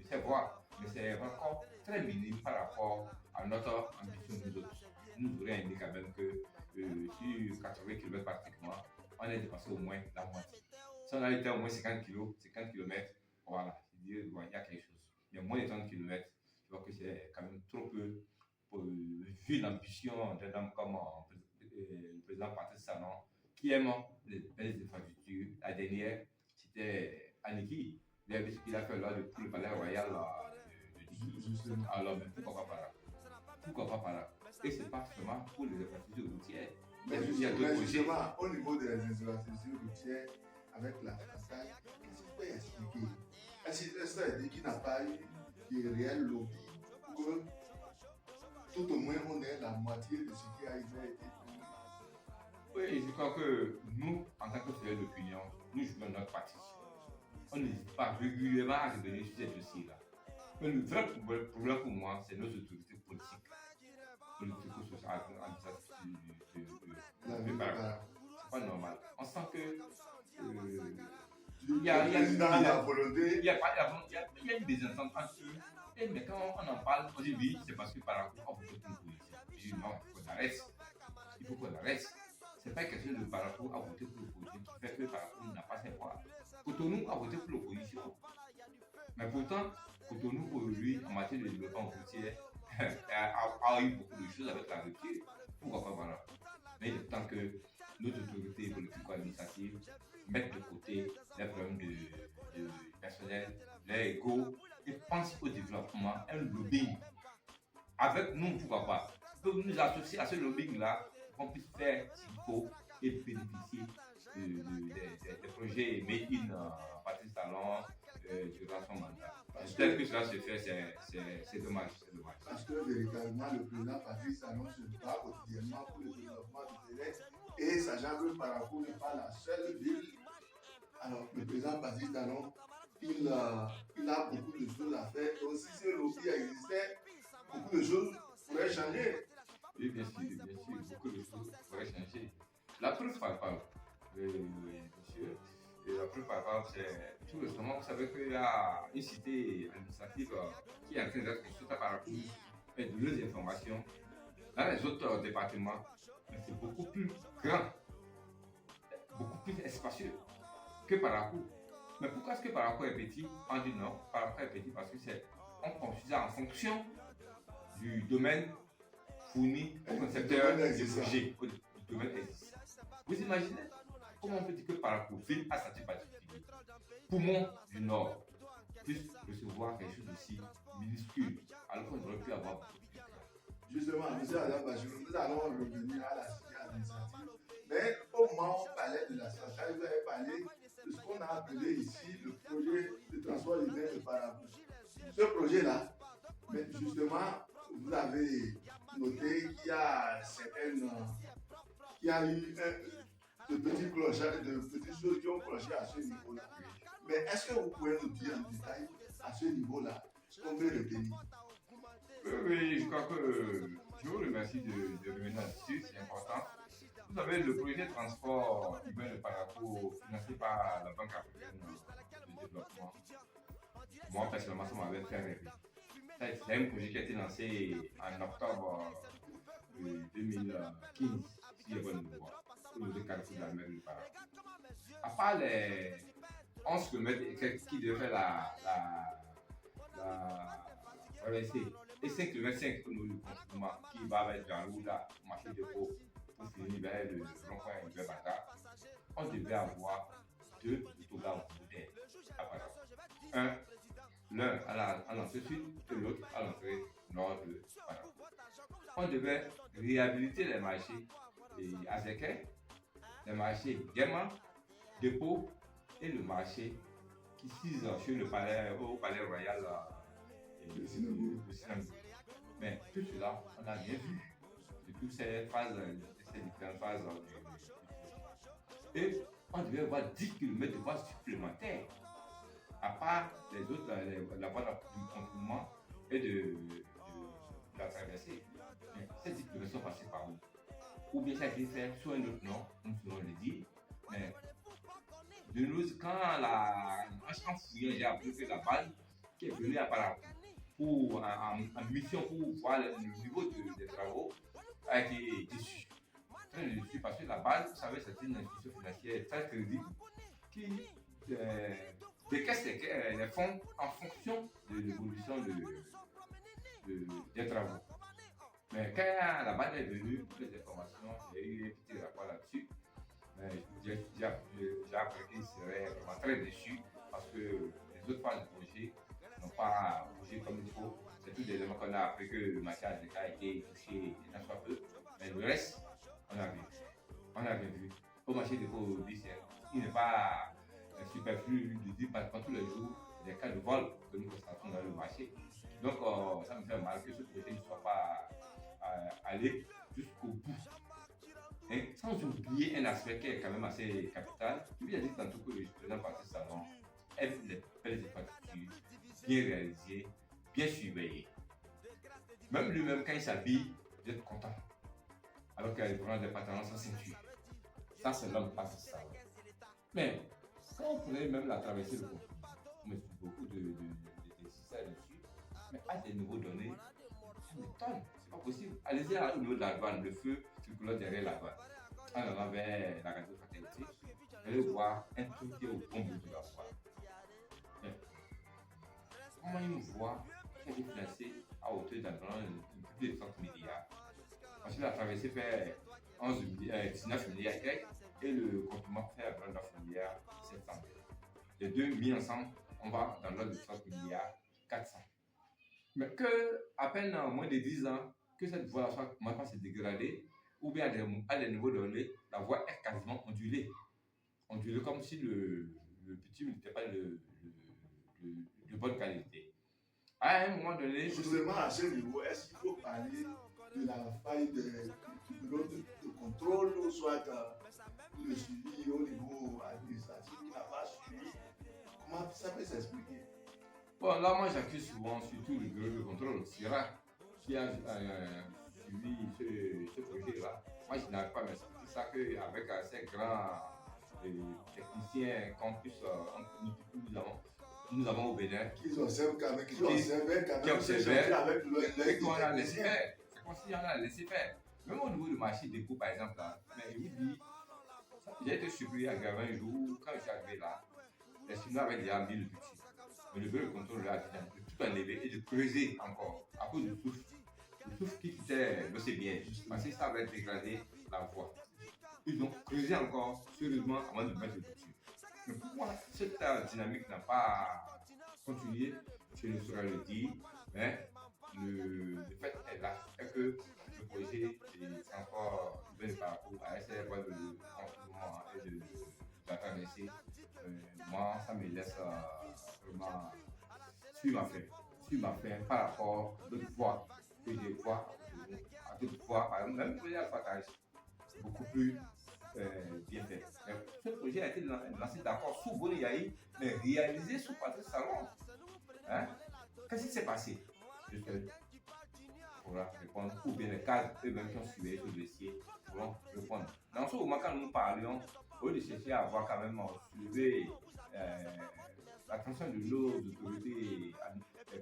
ces voies. Mais c'est encore très minime par rapport à notre ambition nous autres. Nous aurions aimé quand même que sur 80 km pratiquement, on ait dépassé au moins la moitié. Si on a été au moins 50 km, voilà, il y a quelque chose. Mais moins de 30 km, je vois que c'est quand même trop peu vu l'ambition d'un homme comme le président Patrice Talon, qui aime les belles infrastructures. La dernière, c'était Aniki. Il a vu ce qu'il a fait là pour le palais royal de Diki. Alors, mais pourquoi pas par là? Pourquoi pas par là? Et c'est pas seulement pour les infrastructures routières. Mais justement, au niveau des infrastructures routières, avec la façade, qu'est-ce que tu peux expliquer? Est-ce que ça veut dire qu'il n'a pas eu de réel lobby pour que tout au moins on ait la moitié de ce qui a été fait? Oui, je crois que nous, en tant que faiseurs d'opinion, nous jouons notre partition. On n'hésite pas régulièrement à revenir sur ces dossiers-là. Mais le vrai problème pour moi, c'est nos autorités politiques. Politico-sociales, c'est pas normal. On sent que il y a une désentente entre eux. Mais quand on en parle, on dit oui, c'est parce que par rapport à votre position. Je dis non, il faut qu'on arrête. Il faut qu'on arrête. C'est pas quelque chose de par rapport à voter pour l'opposition qui fait que par rapport n'a pas ses voix. Cotonou a voté pour l'opposition. Mais pourtant, Cotonou aujourd'hui, en matière de développement routier, a eu beaucoup de choses avec la rupture. Pourquoi pas voilà. Mais il est temps que nos autorités politico-administratives mettent de côté les problèmes de personnel, les égos, et pensent au développement, un lobbying. Avec nous, pourquoi pas. Donc nous associer à ce lobbying-là, qu'on puisse faire ce qu'il faut et bénéficier des projets made in Patrice Talon durant son mandat. Tel que cela se fait, c'est dommage. Parce que véritablement, le président Patrice Talon se bat quotidiennement pour le développement du Bénin et sachant que Parakou n'est pas la seule ville. Alors, le président Patrice Talon, il a beaucoup de choses à faire. Donc, si ce lobby existait, beaucoup de choses pourraient changer. Oui, bien sûr, beaucoup de choses pourraient changer. La preuve palpable, monsieur, et la preuve palpable, c'est tout récemment, vous savez qu'il y a une cité administrative qui est en train d'être construite à Parakou et de nos informations. Dans les autres départements, c'est beaucoup plus grand, beaucoup plus espacieux que Parakou. Mais pourquoi est-ce que Parakou est petit? On dit non, Parakou est petit parce que on construit en fonction du domaine fourni au concepteur du projet, du domaine existant. Vous imaginez comment on peut dire que Parakou, ville à statut particulier, poumon du Nord, puisse recevoir quelque chose d'aussi minuscule, alors qu'on aurait pu avoir beaucoup plus grand. Justement, M. Adam Bachirou, nous allons revenir à la cité administrative. Mais au moment où on parlait de la centrale, vous avez parlé de ce qu'on a appelé ici le projet de transport urbain de Parakou. Ce projet-là, mais justement, vous avez noté qu'il y a qu'il y a eu de petites choses qui ont cloché à ce niveau-là. Mais est-ce que vous pouvez nous dire en détail à ce niveau-là ce qu'on veut retenir? Oui, je crois que je vous remercie de revenir là-dessus, c'est important. Vous savez, le projet de transport urbain de Parakou, financé par la Banque africaine de développement, moi personnellement, ça m'avait fait rêver. C'est un projet qui a été lancé en octobre 2015, si j'ai bonne mémoire, au niveau de Carrefour de la mer de Parakou. À part les 11 km qui devaient faire la traversée et 5 km au niveau du confinement qui va avec Jean-Louda, marché de Pau, pour finir vers le rond-point de Bata, on devait avoir 2 autogares modernes à Parakou. L'un à l'entrée sud et l'autre à l'entrée nord de Parakou. On devait réhabiliter les marchés Azekè, les marchés Guéma, Dépôt et le marché qui s'ise sur le au palais royal de Sinamou. Mais tout cela, on a bien vu depuis ces différentes phases et on devait avoir 10 km de voies supplémentaires à part les autres, la voie du confinement et de la traversée. Mais ces 10 km sont passés par où? Ou bien ça a été fait sur un autre nom, nous pouvons le dire. Mais de nous, en fouillant, j'ai appris que la base qui est venue à Parakou en mission pour voir le niveau des travaux a été déçu. Très déçu parce que la base, vous savez, c'est une institution financière très crédible qui décaisse les fonds en fonction de l'évolution des travaux. Mais quand la base est venue, toutes les informations, j'ai eu un petit rapport là-dessus. J'ai appris qu'il serait vraiment très déçu parce que les autres phases du projet n'ont pas bougé comme il faut. C'est tous des éléments qu'on a appris que le marché Azekè a été touché d'un soit peu. Mais le reste, on a bien vu. Au marché de Pau, il n'est pas superflu de dire pas tous les jours des cas de vol que nous constatons dans le marché. Donc, ça me fait mal que ce projet ne soit pas allé jusqu'au bout. Et sans oublier un aspect qui est quand même assez capital, je lui ai dit tantôt que le président Patrice Talon aime les belles infrastructures, bien réalisées, bien surveillées. Même lui-même, quand il s'habille, il est content. Alors qu'il prend des pantalons sans ceinture. Ça, c'est l'homme Patrice Talon. Mais quand on prenait même la traversée de confinement, on met beaucoup de décisions dessus, mais à des niveaux donnés, ça m'étonne, c'est pas possible. Allez-y au niveau de la douane, le feu circulant derrière la douane. En allant vers la radio fatalité, vous allez voir un truc qui est au bon bout de la voie. Comment une voie qui a été placée à hauteur d'environ plus de 30 milliards. Ensuite, la traversée fait 19 milliards et le confinement fait environ 9 milliards 700. Les deux mis ensemble, on va dans l'ordre de 30 milliards 400. Mais que, à peine en moins de 10 ans, que cette voie soit commence à se dégrader, ou bien à des niveaux donnés, la voie est quasiment ondulée. Ondulée comme si le bitume n'était pas de bonne qualité. À un moment donné, justement à ce niveau, est-ce qu'il faut parler de la faille de l'autre de contrôle ou soit le suivi au niveau administratif qui n'a pas suivi? Comment ça peut s'expliquer? bon, là, moi, j'accuse souvent surtout le bureau de contrôle, SIRA, qui a suivi ce projet-là. Moi, je n'arrive pas à m'expliquer ça qu'avec ces grands techniciens campus nous avons au Bénin. Qu'ils observent quand même, qui observaient avec le qu'on a laissé faire. C'est comme si on a laissé faire. Même au niveau du marché d'éco, par exemple, là, mais il vous dit, j'ai été surpris à Gavin un jour, quand je suis arrivé là, les Chinois avaient déjà mis le petit. Mais le bureau de contrôle a dit de tout enlever et de creuser encore à cause du souffle. Le souffle qui quittait l'océan, parce que ça avait dégradé la voie. Ils ont creusé encore sérieusement avant de mettre le petit. Mais pourquoi cette dynamique n'a pas continué, je ne saurais le dire, mais le fait est là, est que le projet est encore bien par rapport à essayer de contournement et de traverser. Moi, ça me laisse vraiment sur ma faim par rapport à d'autres voies que je vois à d'autres voies, par exemple, même le projet Alphatage, c'est beaucoup plus bien fait. Mais ce projet a été lancé d'accord sous Boni Yahi, mais réalisé sous Patrice Talon. Hein? Qu'est-ce qui s'est passé? Pour répondre, ou bien les cadres eux-mêmes qui ont suivi ce dossier pourront répondre. Dans ce moment, quand nous parlions, au lieu de chercher à avoir quand même soulevé l'attention de nos autorités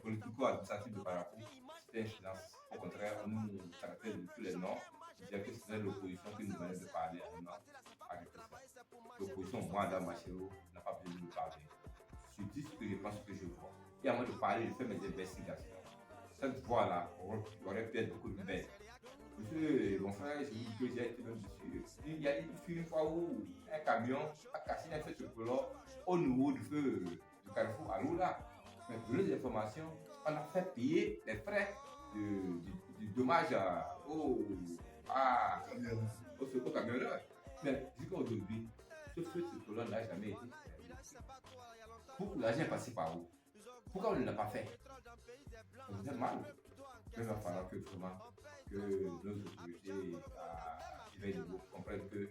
politico-administratives de Parakou, c'était un silence. Au contraire, on nous traitait de tous les noms. C'est-à-dire que c'était l'opposition qui nous venait de parler à nous. Arrêtez ça. L'opposition, moi, Adam Machero, n'a pas besoin de nous parler. Je dis ce que je pense, ce que je vois. Et à moi de parler, de faire mes investigations. Cette voie-là aurait pu être beaucoup plus belle. Monsieur, mon frère, je vous dis que j'ai été même dessus. Il y a une fois où un camion a cassé un feu tricolore au niveau du feu du carrefour à Lula. Mais pour les informations, on a fait payer les frais du dommage au camionneur. Mais jusqu'aujourd'hui, ce feu tricolore n'a jamais été fait. L'argent est passé par où? Pourquoi on ne l'a pas fait? Ça faisait mal. Il va falloir que vraiment que nos autorités comprennent que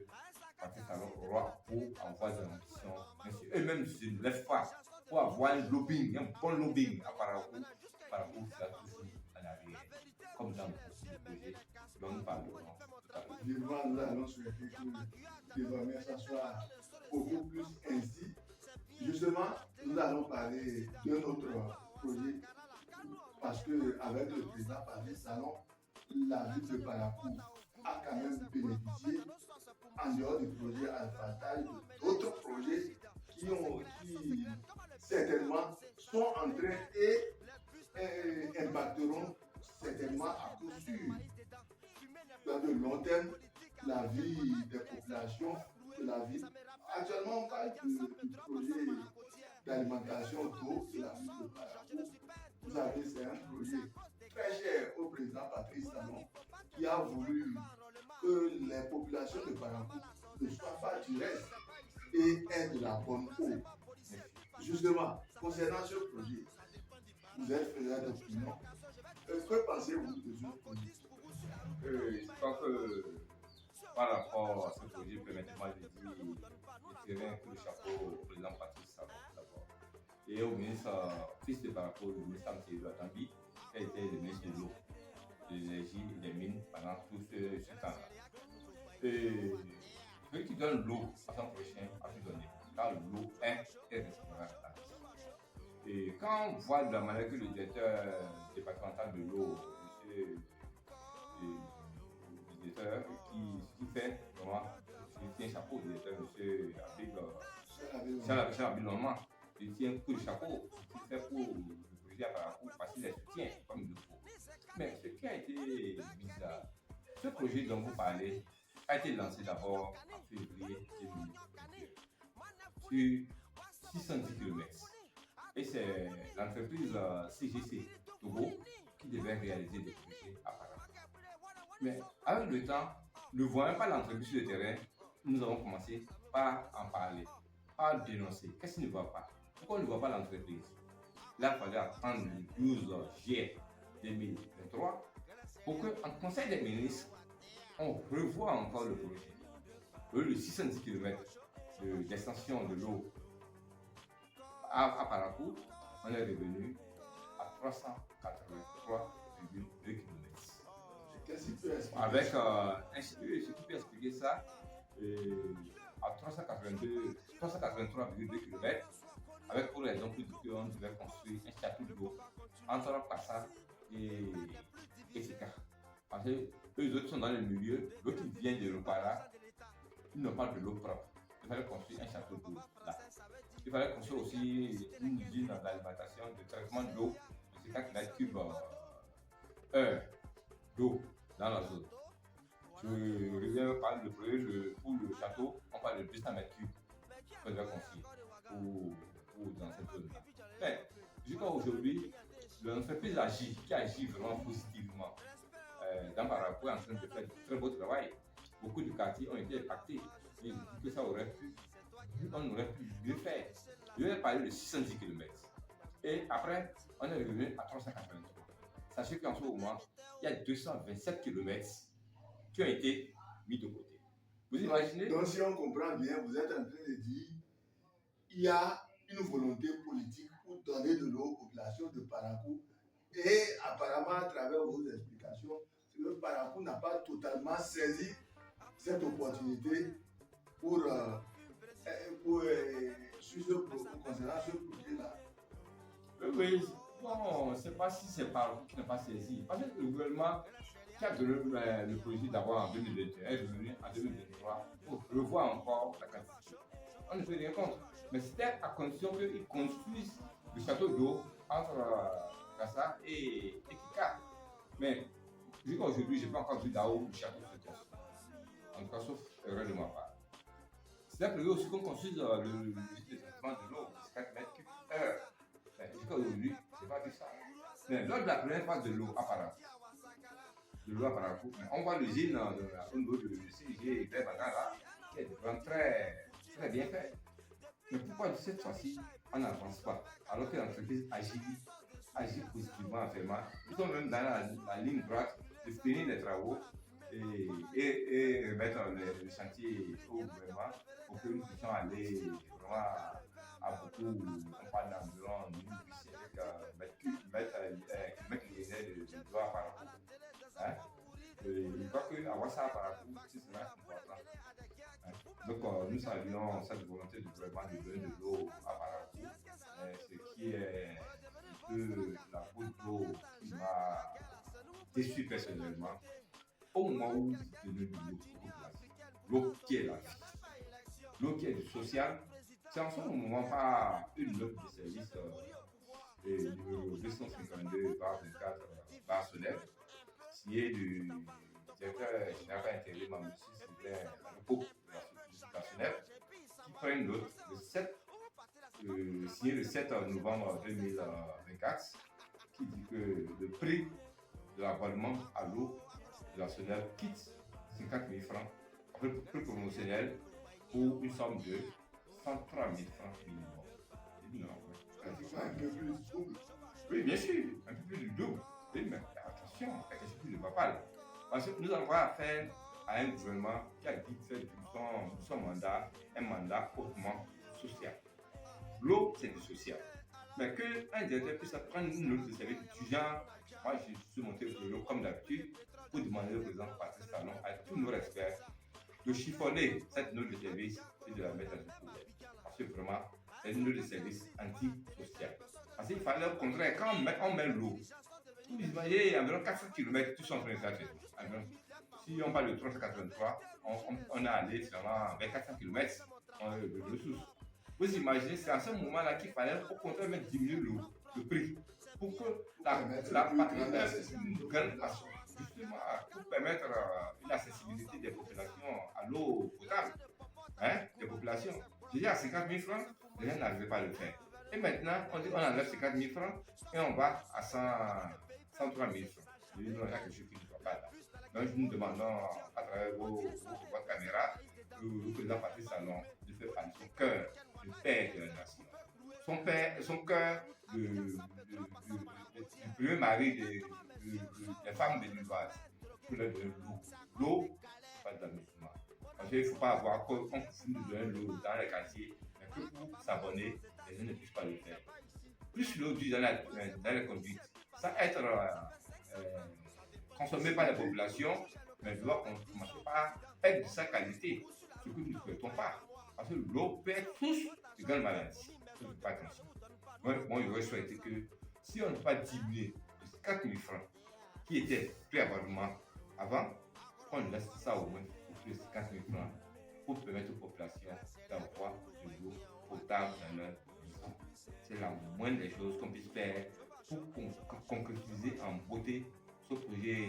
Patrice Talon aura pour avoir des ambitions. Eux-mêmes ne lèvent pas pour avoir un lobbying, un bon lobbying à Parakou. Parakou, ça toujours en arrière. Comme dans le projet dont nous parlons tout à l'heure. Vivement, nous allons souhaiter que désormais ça soit beaucoup plus ainsi. Justement, nous allons parler d'un autre projet parce qu'avec le président Patrice Talon, la ville de Parakou a quand même bénéficié, en dehors du projet Alphatage, d'autres projets qui certainement sont en train et impacteront certainement à coup sûr dans le long terme la vie des populations de la ville. Actuellement, on parle du projet d'alimentation d'eau de la ville de Parakou. Vous savez, c'est un projet très cher au président Patrice Talon qui a voulu que les populations de Parakou ne soient pas du reste et aient de la bonne eau. Justement, concernant ce projet, vous êtes faiseur d'opinion. Que pensez-vous de ce projet? Je crois que par rapport à ce projet, permettez-moi de tirer un coup de chapeau au président Patrice Talon d'abord. Et au ministre, fils de Parakou, le ministre Amtélou Atambi, qui a été le ministre de l'eau, de l'énergie et des mines pendant tout ce temps-là. Et celui qui donne l'eau à son prochain a pu donner, car l'eau est responsable. Et quand on voit de la manière que le directeur départemental de l'eau, monsieur le directeur, qui fait, vraiment, il tient chapeau au directeur, monsieur Abil Normand, il tient un coup de chapeau, il fait pour le projet à Parakou parce qu'il les soutient comme il le faut. Mais ce qui a été bizarre, ce projet dont vous parlez a été lancé d'abord en février 2022 sur 610 km. Et c'est l'entreprise CGC Togo qui devait réaliser des projets à Parakou. Mais avec le temps, ne voyant pas l'entreprise sur le terrain, nous avons commencé par en parler, par dénoncer. Qu'est-ce qui ne va pas? Pourquoi on ne voit pas l'entreprise? il a fallu attendre le 12 juillet 2023 pour qu'en Conseil des ministres, on revoie encore le projet. Le 610 km d'extension de l'eau à Parakou, on est revenu à 383,2 km. Qu'est-ce qui peut expliquer Avec ça? ce qui peut expliquer ça, à 383,2 km, avec pour raison qu'on devait construire un château d'eau entre Passa et Sika. Parce que eux autres sont dans le milieu, l'autre vient de Lopara, ils n'ont pas de l'eau propre. Il fallait construire un château d'eau là. Il fallait construire aussi une usine d'alimentation, de traitement d'eau de 4 mètres cubes heure d'eau dans la zone. Je reviens par le projet pour le château, on parle de 200 mètres cubes qu'on devait construire pour dans cette zone-là. Mais jusqu'à aujourd'hui, l'entreprise qui agit vraiment positivement dans Parakou est en train de faire du très beau travail. Beaucoup de quartiers ont été impactés. Et que ça aurait pu, on aurait pu mieux faire. Je vais parler de 610 km. Et après, on est revenu à 383. Sachez qu'en ce moment, il y a 227 km qui ont été mis de côté. Vous imaginez? Donc, si on comprend bien, vous êtes en train de dire il y a une volonté politique pour donner de l'eau aux populations de Parakou. Et apparemment, à travers vos explications, le Parakou n'a pas totalement saisi cette opportunité pour concernant ce projet-là. Oui, bon, c'est pas si c'est Parakou qui n'a pas saisi. Parce que le gouvernement qui a donné le projet d'avoir en 2021 est revenu en 2023 pour revoir encore la quantité. On ne fait rien contre. Mais c'était à condition qu'ils construisent le château d'eau entre Kassa et Kika. Mais jusqu'à aujourd'hui, je n'ai pas encore vu là où le château se construit. En tout cas, sauf erreur de ma part. C'est prévu aussi qu'on construise le traitement de l'eau, 4 mètres cubes heure. Jusqu'à aujourd'hui, je n'ai pas vu ça. Mais lors de la première phase de l'eau à Parakou, on voit l'usine au niveau de CIG Grève là, qui est vraiment très, très bien fait. Mais pourquoi cette fois-ci, on n'avance pas, alors que l'entreprise agit positivement, fermement. Nous sommes même dans la ligne droite de finir les travaux et remettre le chantier au gouvernement pour que nous puissions aller vraiment à beaucoup, on parle d'environ 1800 mètres linéaires de l'eau à Parakou. Je crois qu'avoir ça à Parakou, c'est important. Donc nous saluons cette volonté du gouvernement de donner de l'eau à Parakou, ce qui est un peu la goutte d'eau qui m'a déçu personnellement au moment où c'est devenu de l'eau qui est la vie, l'eau qui est du social. C'est en ce moment pas une note de service numéro 252 par 24 par Soleil, qui est du directeur général intérim M. Sylvain Repos de la Société nationale, qui prend une note signée le 7 novembre 2024, qui dit que le prix de l'abonnement à l'eau de la Soleil quitte 50 000 francs, prix promotionnel pour une somme de 103 000 francs minimum. Pratiquement un peu plus du double. Oui, bien sûr, un peu plus du double. Oui, mais attention, je ne va pas. Parce que nous avons affaire à un gouvernement qui a dit de son mandat un mandat hautement social. L'eau, c'est du social. Mais qu'un directeur puisse prendre une note de service du genre, moi je suis monté sur l'eau comme d'habitude pour demander au président Patrice Talon à tous nos experts de chiffonner cette note de service et de la mettre à du pouvoir. Parce que vraiment, c'est une note de service anti-sociale. Parce qu'il fallait au contraire, quand on met l'eau, vous imaginez environ 400 km, tous sont en train de faire. Si on parle de 383, on est allé finalement vers 400 km de ressources. Vous imaginez, c'est à ce moment-là qu'il fallait au contraire même diminuer le prix pour que justement pour permettre une accessibilité des populations à l'eau potable, des populations. Déjà à 50 000 francs, les gens n'arrivaient pas à le faire. Et maintenant, on dit on enlève 50 000 francs et on va à 103 000 francs. Je dis non, il y a quelque chose qui ne va pas là. Donc nous demandons à travers votre caméra que le président Patrice Talon de faire parler son cœur, le père de la nation. son cœur du premier mari des femmes de l'Ivoise. Pour leur donner l'eau. L'eau, pas d'amusement. Parce qu'il ne faut pas avoir qu'on nous donne l'eau dans les quartiers, mais que pour s'abonner, les gens ne puissent pas le faire. Plus l'eau due dans les conduites, ça être consommé par la population, mais doit commencer par être de sa qualité, ce que nous ne souhaitons pas. Parce que l'eau peut être source de grandes maladies. Il ne faut pas attention. Moi, j'aurais souhaité que si on ne peut pas diminuer de 4 000 francs, qui était pré-abonnement avant, qu'on laisse ça au moins pour plus de 4 000 francs pour permettre aux populations d'avoir de l'eau potable dans leur maison. C'est la moindre des choses qu'on puisse faire pour concrétiser en beauté ce projet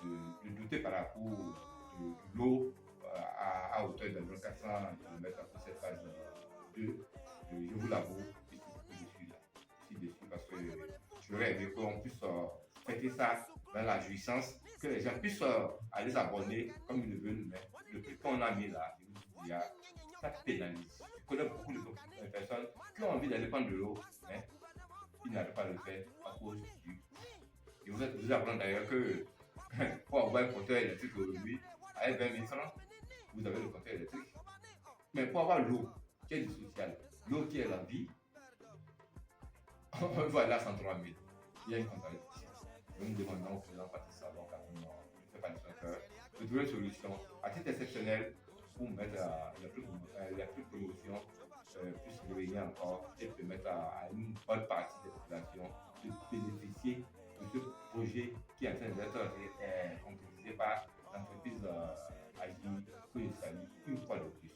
de doter par rapport de l'eau à hauteur d'environ 400 km pour cette phase 2. Je vous l'avoue, je suis dessus parce que j'aurais aimé qu'on puisse fêter ça dans la jouissance, que les gens puissent aller s'abonner comme ils le veulent, mais le prix qu'on a mis là, ça pénalise. Je connais beaucoup de personnes qui ont envie d'aller prendre de l'eau, mais ils n'arrivent pas à le faire à cause du prix. Je vous apprends d'ailleurs que pour avoir un compteur électrique aujourd'hui, avec 20 000 francs, vous avez le compteur électrique. Mais pour avoir l'eau qui est du social, l'eau qui est la vie, on va aller à 103 000. Il y a une contradiction. Nous nous demandons au président Patrice Talon, car on ne fait pas de son cœur, de trouver une solution à titre exceptionnel pour mettre la plus promotion puisse réunir encore et permettre à une bonne partie des populations de bénéficier de ce projet qui est en train d'être concrétisé par l'entreprise Agile que je salue une fois de plus.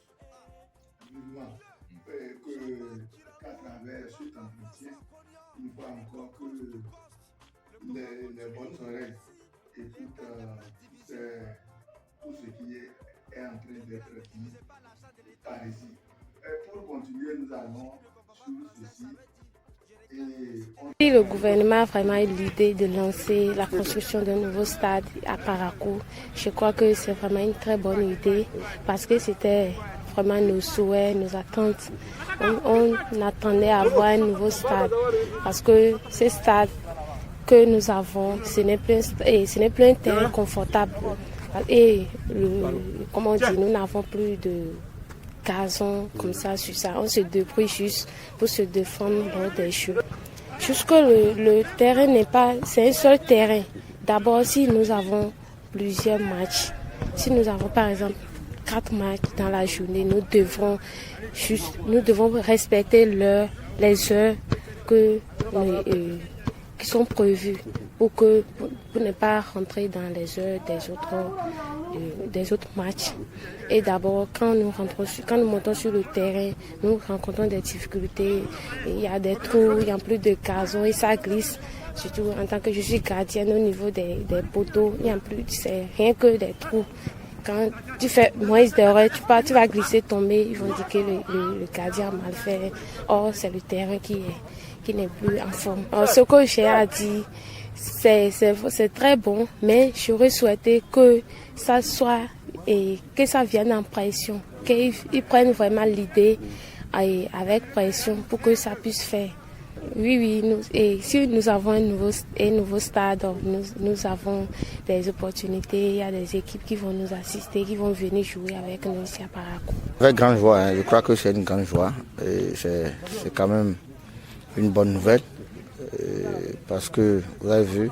Qu'à travers cet entretien, une fois encore que les bonnes oreilles écoutent tout ce qui est en train d'être dit par ici. Pour continuer, nous allons sur ceci. Si le gouvernement a vraiment eu l'idée de lancer la construction d'un nouveau stade à Parakou, je crois que c'est vraiment une très bonne idée parce que c'était vraiment nos souhaits, nos attentes. On attendait à avoir un nouveau stade parce que ce stade que nous avons, ce n'est plus un terrain confortable. Et nous n'avons plus de gazon comme ça sur ça. On se débrouille juste pour se défendre lors des jeux. Jusque le terrain n'est pas, c'est un seul terrain. D'abord, si nous avons plusieurs matchs, si nous avons par exemple 4 matchs dans la journée, nous devons respecter les heures qui sont prévues pour ne pas rentrer dans les heures des autres matchs. Et d'abord, quand nous montons sur le terrain, nous rencontrons des difficultés. Il y a des trous, il n'y a plus de gazon et ça glisse. Surtout en tant que je suis gardienne au niveau des poteaux, il n'y a plus, c'est rien que des trous. Quand tu fais moins d'erreurs, tu vas glisser, tomber, ils vont dire que le gardien a mal fait. Or, c'est le terrain qui n'est plus en forme. Alors, ce que j'ai à dire, c'est très bon, mais j'aurais souhaité que ça soit et que ça vienne en pression, qu'ils prennent vraiment l'idée avec pression pour que ça puisse faire. Oui, et si nous avons un nouveau stade, nous avons des opportunités, il y a des équipes qui vont nous assister, qui vont venir jouer avec nous ici à Parakou. Avec grande joie, je crois que c'est une grande joie, et c'est quand même une bonne nouvelle, parce que vous avez vu,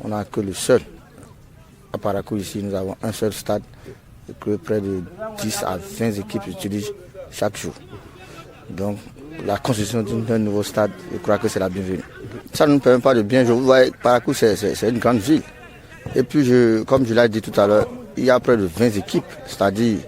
on n'a que le seul. À Parakou ici, nous avons un seul stade que près de 10 à 20 équipes utilisent chaque jour. Donc, la construction d'un nouveau stade, je crois que c'est la bienvenue. Ça ne nous permet pas de bien jouer. Vous voyez, Parakou, c'est une grande ville. Et puis, comme je l'ai dit tout à l'heure, il y a près de 20 équipes. C'est-à-dire,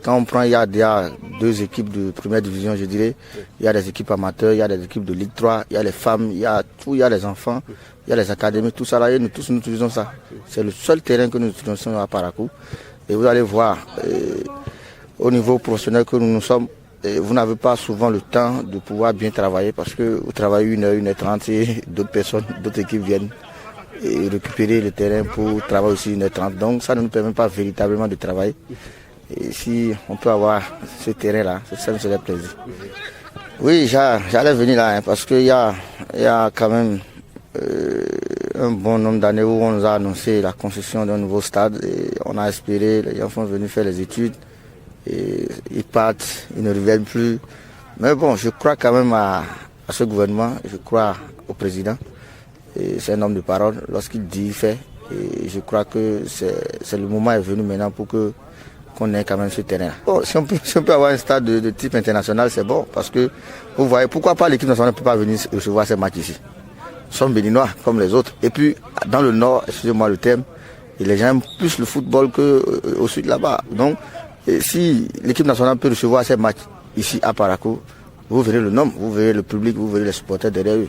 quand on prend, il y a 2 équipes de première division, je dirais. Il y a des équipes amateurs, il y a des équipes de Ligue 3, il y a les femmes, il y a tout, il y a les enfants, il y a les académies, tout ça là, et nous tous nous utilisons ça. C'est le seul terrain que nous utilisons à Parakou. Et vous allez voir, au niveau professionnel que nous sommes, vous n'avez pas souvent le temps de pouvoir bien travailler parce que vous travaillez 1h, 1h30 et d'autres équipes viennent et récupérer le terrain pour travailler aussi 1h30. Donc ça ne nous permet pas véritablement de travailler. Et si on peut avoir ce terrain-là, ça me ferait plaisir. Oui, j'allais venir là, hein, parce qu'il y a quand même un bon nombre d'années où on nous a annoncé la construction d'un nouveau stade. Et on a espéré, les gens sont venus faire les études. Et ils partent, ils ne reviennent plus. Mais bon, je crois quand même à ce gouvernement, je crois au président. C'est un homme de parole. Lorsqu'il dit, il fait. Et je crois que c'est le moment est venu maintenant pour qu'on ait quand même ce terrain. Bon, si on peut avoir un stade de type international, c'est bon. Parce que, vous voyez, pourquoi pas l'équipe nationale ne peut pas venir recevoir ces matchs ici. Nous sommes béninois, comme les autres. Et puis, dans le nord, excusez-moi le terme, et les gens aiment plus le football qu'au sud là-bas. Donc, si l'équipe nationale peut recevoir ces matchs ici à Parakou, vous verrez le nombre, vous verrez le public, vous verrez les supporters derrière eux.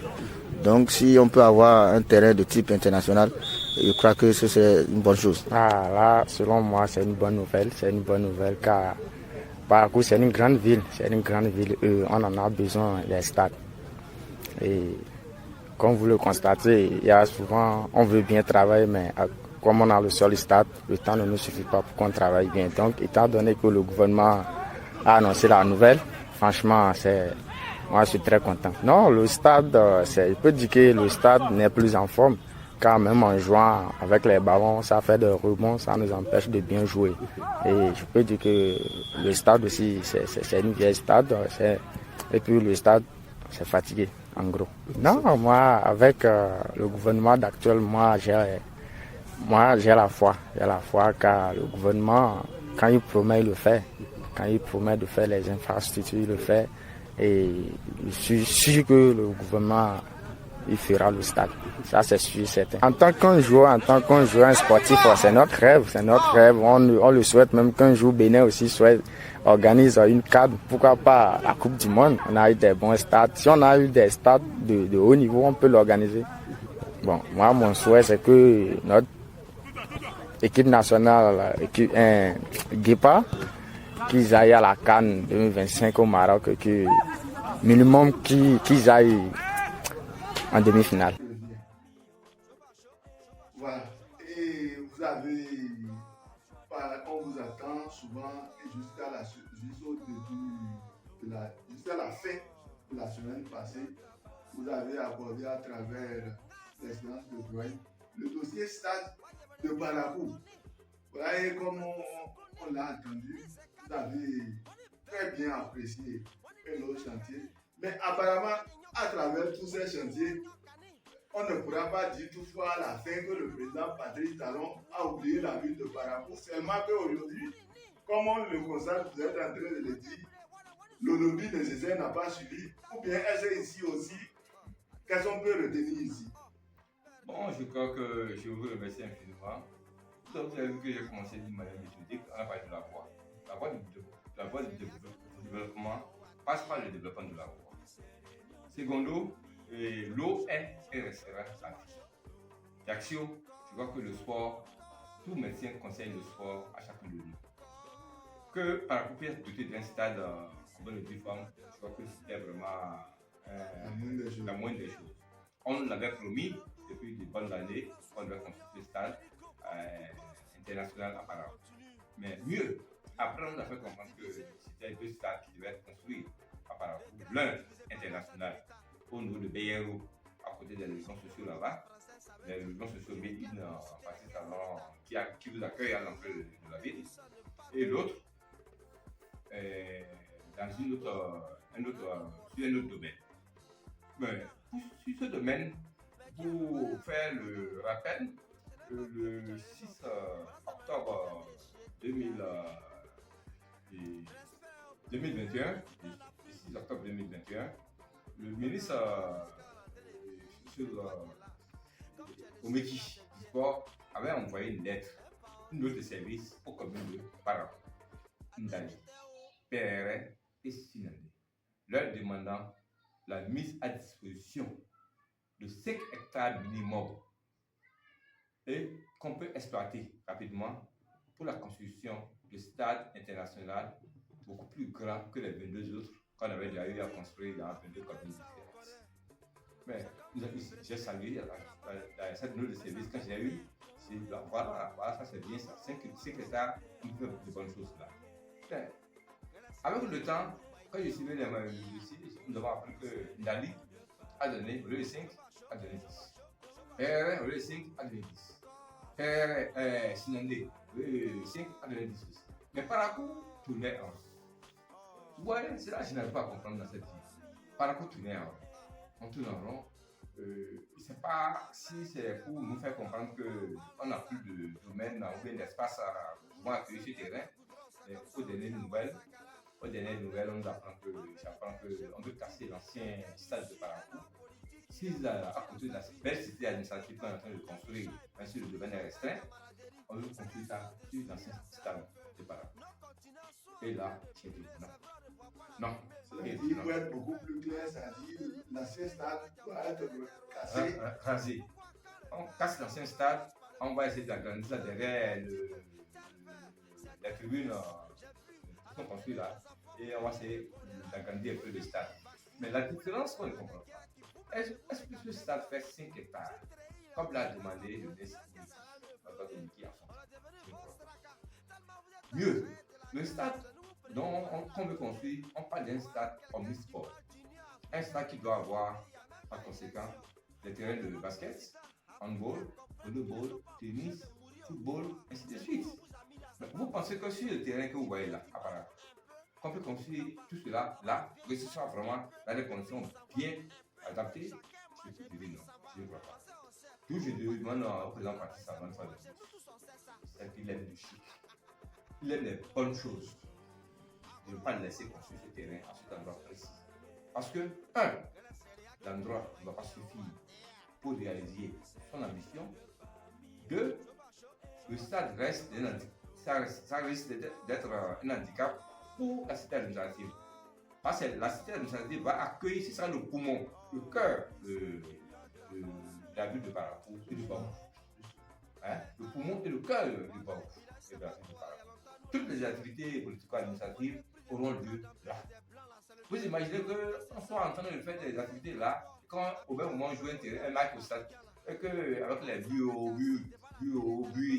Donc si on peut avoir un terrain de type international, je crois que c'est une bonne chose. Là, selon moi, c'est une bonne nouvelle. C'est une bonne nouvelle car Parakou, c'est une grande ville. C'est une grande ville. On en a besoin des stades. Et comme vous le constatez, il y a souvent, on veut bien travailler, mais comme on a le seul stade, le temps ne nous suffit pas pour qu'on travaille bien. Donc, étant donné que le gouvernement a annoncé la nouvelle, franchement, moi je suis très content. Non, le stade, je peux dire que le stade n'est plus en forme, car même en jouant avec les ballons, ça fait des rebonds, ça nous empêche de bien jouer. Et je peux dire que le stade aussi, c'est une vieille stade, et puis le stade, c'est fatigué, en gros. Non, moi, avec le gouvernement d'actuel, moi, j'ai la foi. J'ai la foi car le gouvernement, quand il promet, il le fait. Quand il promet de faire les infrastructures, il le fait. Et je suis sûr que le gouvernement, il fera le stade. Ça, c'est sûr, certain. En tant qu'un joueur, un sportif, c'est notre rêve. C'est notre rêve. On le souhaite même qu'un jour Bénin aussi organise une cadre. Pourquoi pas la Coupe du Monde? On a eu des bons stades. Si on a eu des stades de haut niveau, on peut l'organiser. Bon, moi, mon souhait, c'est que notre équipe nationale, Guépa, qu'ils aillent à la CAN 2025 au Maroc, que minimum qu'ils aillent en demi-finale. Voilà. Et vous avez, on vous attend souvent jusqu'à la fin de la semaine passée. Vous avez abordé à travers l'expérience de Drouin le dossier stade de Parakou. Voilà, et comme on l'a entendu, vous avez très bien apprécié nos chantiers. Mais apparemment, à travers tous ces chantiers, on ne pourra pas dire toutefois à la fin que le président Patrice Talon a oublié la ville de Parakou. Seulement qu'aujourd'hui, comme on le constate, vous êtes en train de le dire, le lobby nécessaire n'a pas suivi. Ou bien est-ce ici aussi, qu'est-ce qu'on peut retenir ici? Bon, je crois que je vous remercie infiniment. Vous avez vu que j'ai commencé d'une manière méthodique, on a parlé de la voie. La voie du développement passe par le développement de la voie. Secondo, l'eau est et restera la vie. D'Axio, je crois que le sport, tout médecin conseille le sport à chacun de nous. Que Parakou puisse être doté d'un stade comme le Bifam, je crois que c'était vraiment la moindre des choses. On l'avait promis depuis de bonnes années qu'on devait construire le stade international à Parakou. Mais mieux, après on a fait comprendre que c'était deux stades qui devaient être construits à Parakou. L'un international au niveau de Béhéro, à côté des logements sociaux là-bas. Les logements sociaux Médine en partie talent qui vous accueille à l'entrée de la ville. Et l'autre, dans sur un autre domaine. Mais sur ce domaine, pour faire le rappel, le 6 octobre 2021, le 6 octobre 2021, le ministre Omeki du sport avait envoyé une lettre, une note de service aux communes de Parakou, Ndali, Péré et Sinandé, leur demandant la mise à disposition de 5 hectares minimum et qu'on peut exploiter rapidement pour la construction de stade international beaucoup plus grand que les 22 autres qu'on avait déjà eu à construire dans 22 communes différentes. Mais j'ai salué cette note de service quand j'ai eu, voilà, ça c'est bien ça, 5 hectares, on peut faire de bonnes choses là. Avec le temps, quand je suivais les nous avons appris que Dali a donné, au lieu de 5, a donné 10. Au lieu de 5, a donné 10. Sinandé, au lieu de 5, a donné 10 aussi. Mais Parakou tournait en rond. Ouais, c'est là que je n'arrive pas à comprendre dans cette vie. Parakou tournait en rond. On tourne en rond. Je ne sais pas si c'est pour nous faire comprendre qu'on n'a plus de domaine ou bien d'espace à pouvoir accueillir ce terrain. Mais aux dernières nouvelles, on nous apprend qu'on veut casser l'ancien stade de Parakou. Si à côté de la belle cité administrative qu'on est en train de construire, ainsi le domaine est restreint, on veut construire ça sur l'ancien stade de Parakou. Et là, j'ai dit non. Il faut être beaucoup plus clair, c'est-à-dire l'ancien stade doit être cassé. Rasé. On casse l'ancien stade, on va essayer d'agrandir ça derrière la tribune qui sont construites là, et on va essayer d'agrandir un peu le stade. Mais la différence qu'on ne comprend pas, est-ce que ce stade fait 5 hectares, comme l'a demandé le ministre qui a son. Mieux, le stade qu'on veut construire, on parle d'un stade omnisport. Un stade qui doit avoir, par conséquent, des terrains de basket, handball, volleyball, tennis, football, ainsi de suite. Vous pensez que sur le terrain que vous voyez là, à Parakou, qu'on peut construire tout cela là, que ce soit vraiment dans des conditions bien adaptées? Je peux dire non, je ne crois pas. Tout je demande au président parti ça une fois de plus, c'est qu'il aime du chic. Il aime les bonnes choses. De ne pas le laisser construire ce terrain à cet endroit précis. Parce que, l'endroit ne va pas suffire pour réaliser son ambition. 2, le stade reste ça risque d'être un handicap pour la cité administrative. Parce que la cité administrative va accueillir, ce sera le poumon, le cœur de la ville de Parakou et du Baouf. Le poumon et le cœur du Baouf et de la ville de Parakou. Toutes les activités politico-administratives auront lieu là. Vous imaginez qu'on soit en train de faire des activités là, quand au même moment on joue un match au stade, et qu'avec les buts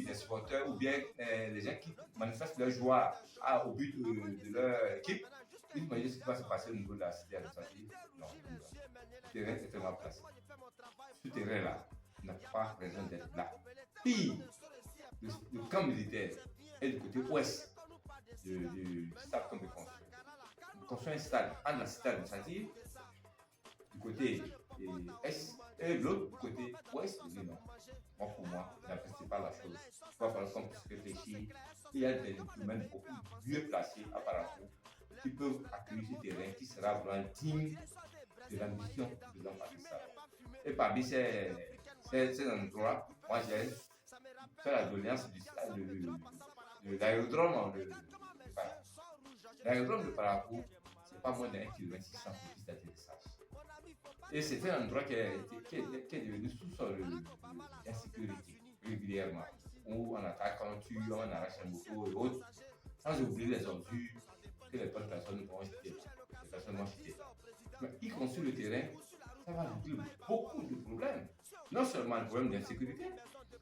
des supporters ou bien les gens qui manifestent leur joie au but de leur équipe, vous imaginez ce qui va se passer au niveau de la cité administrative? Non. Le terrain est extrêmement placé. Ce terrain-là n'a pas raison d'être là. Pire, le camp militaire est du côté ouest du stade qu'on veut construire. On construit un stade en la cité administrative, du côté est, et l'autre côté ouest, je dis non. Moi, pour moi, c'est pas la chose. Il va falloir qu'on puisse réfléchir. Il y a des domaines beaucoup mieux placés à Parakou qui peuvent accueillir ce terrain qui sera vraiment digne de l'ambition de l'homme parti ça. Et parmi ces endroits, moi j'ai fait la doléance de l'aérodrome de Parakou. L'aérodrome de Parakou, c'est pas moins d'1,6 km pour piste d'atterrissage. Et c'est un endroit qui est devenu sous-sol d'insécurité régulièrement, où on attaque, on tue, on arrache un moto et autres, sans oublier les ordures que les bonnes personnes vont jeter. Les personnes vont jeter. Mais y construire le terrain, ça va résoudre beaucoup de problèmes. Non seulement le problème d'insécurité,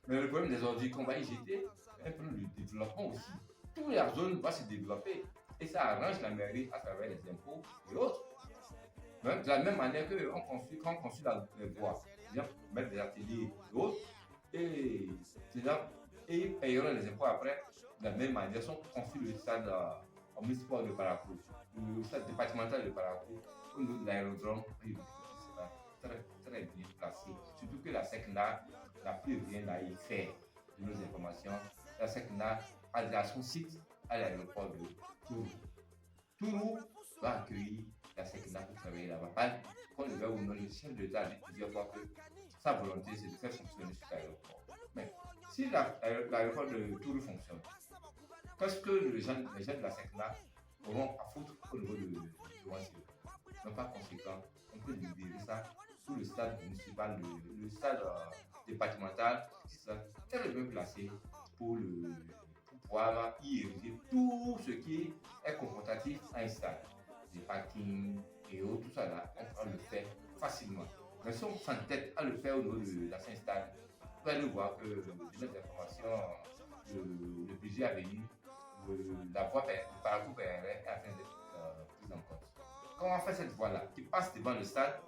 mais le problème des ordures qu'on va y jeter, un problème de développement aussi. Toute la zone va se développer et ça arrange la mairie à travers les impôts et autres. De la même manière qu'on construit, quand on construit dans les bois, bien mettre des ateliers et autres, et payeront les impôts après. De la même manière, si on construit le stade omnisport de Parakou, le stade départemental de Parakou, au niveau de l'aérodrome, il sera très, très bien placé. Surtout que la SECNA n'a plus rien à y faire de nos informations. La SECNA a son site à l'aéroport de Tourou. Tourou va accueillir la SECNA pour travailler là-bas. Qu'on le veuille ou non, le chef de l'État a dit plusieurs fois que sa volonté c'est de faire fonctionner cet aéroport. Mais si l'aéroport de Tourou fonctionne, qu'est-ce que les gens de la SECNA auront à foutre au niveau de Ouansilo? Donc par conséquent, on peut libérer ça sous le stade municipal, le stade départemental, qui sera très bien placé pour pouvoir y ériger tout ce qui est confrontatif à un stade. Des parkings et autres, tout ça là, on le fait facilement. Mais si on s'entête à le faire au niveau de l'ancien stade, vous allez voir que les informations, le budget à venir la voie du parcours PRR est en train d'être prise en compte. Quand on fait cette voie-là, qui passe devant le stade,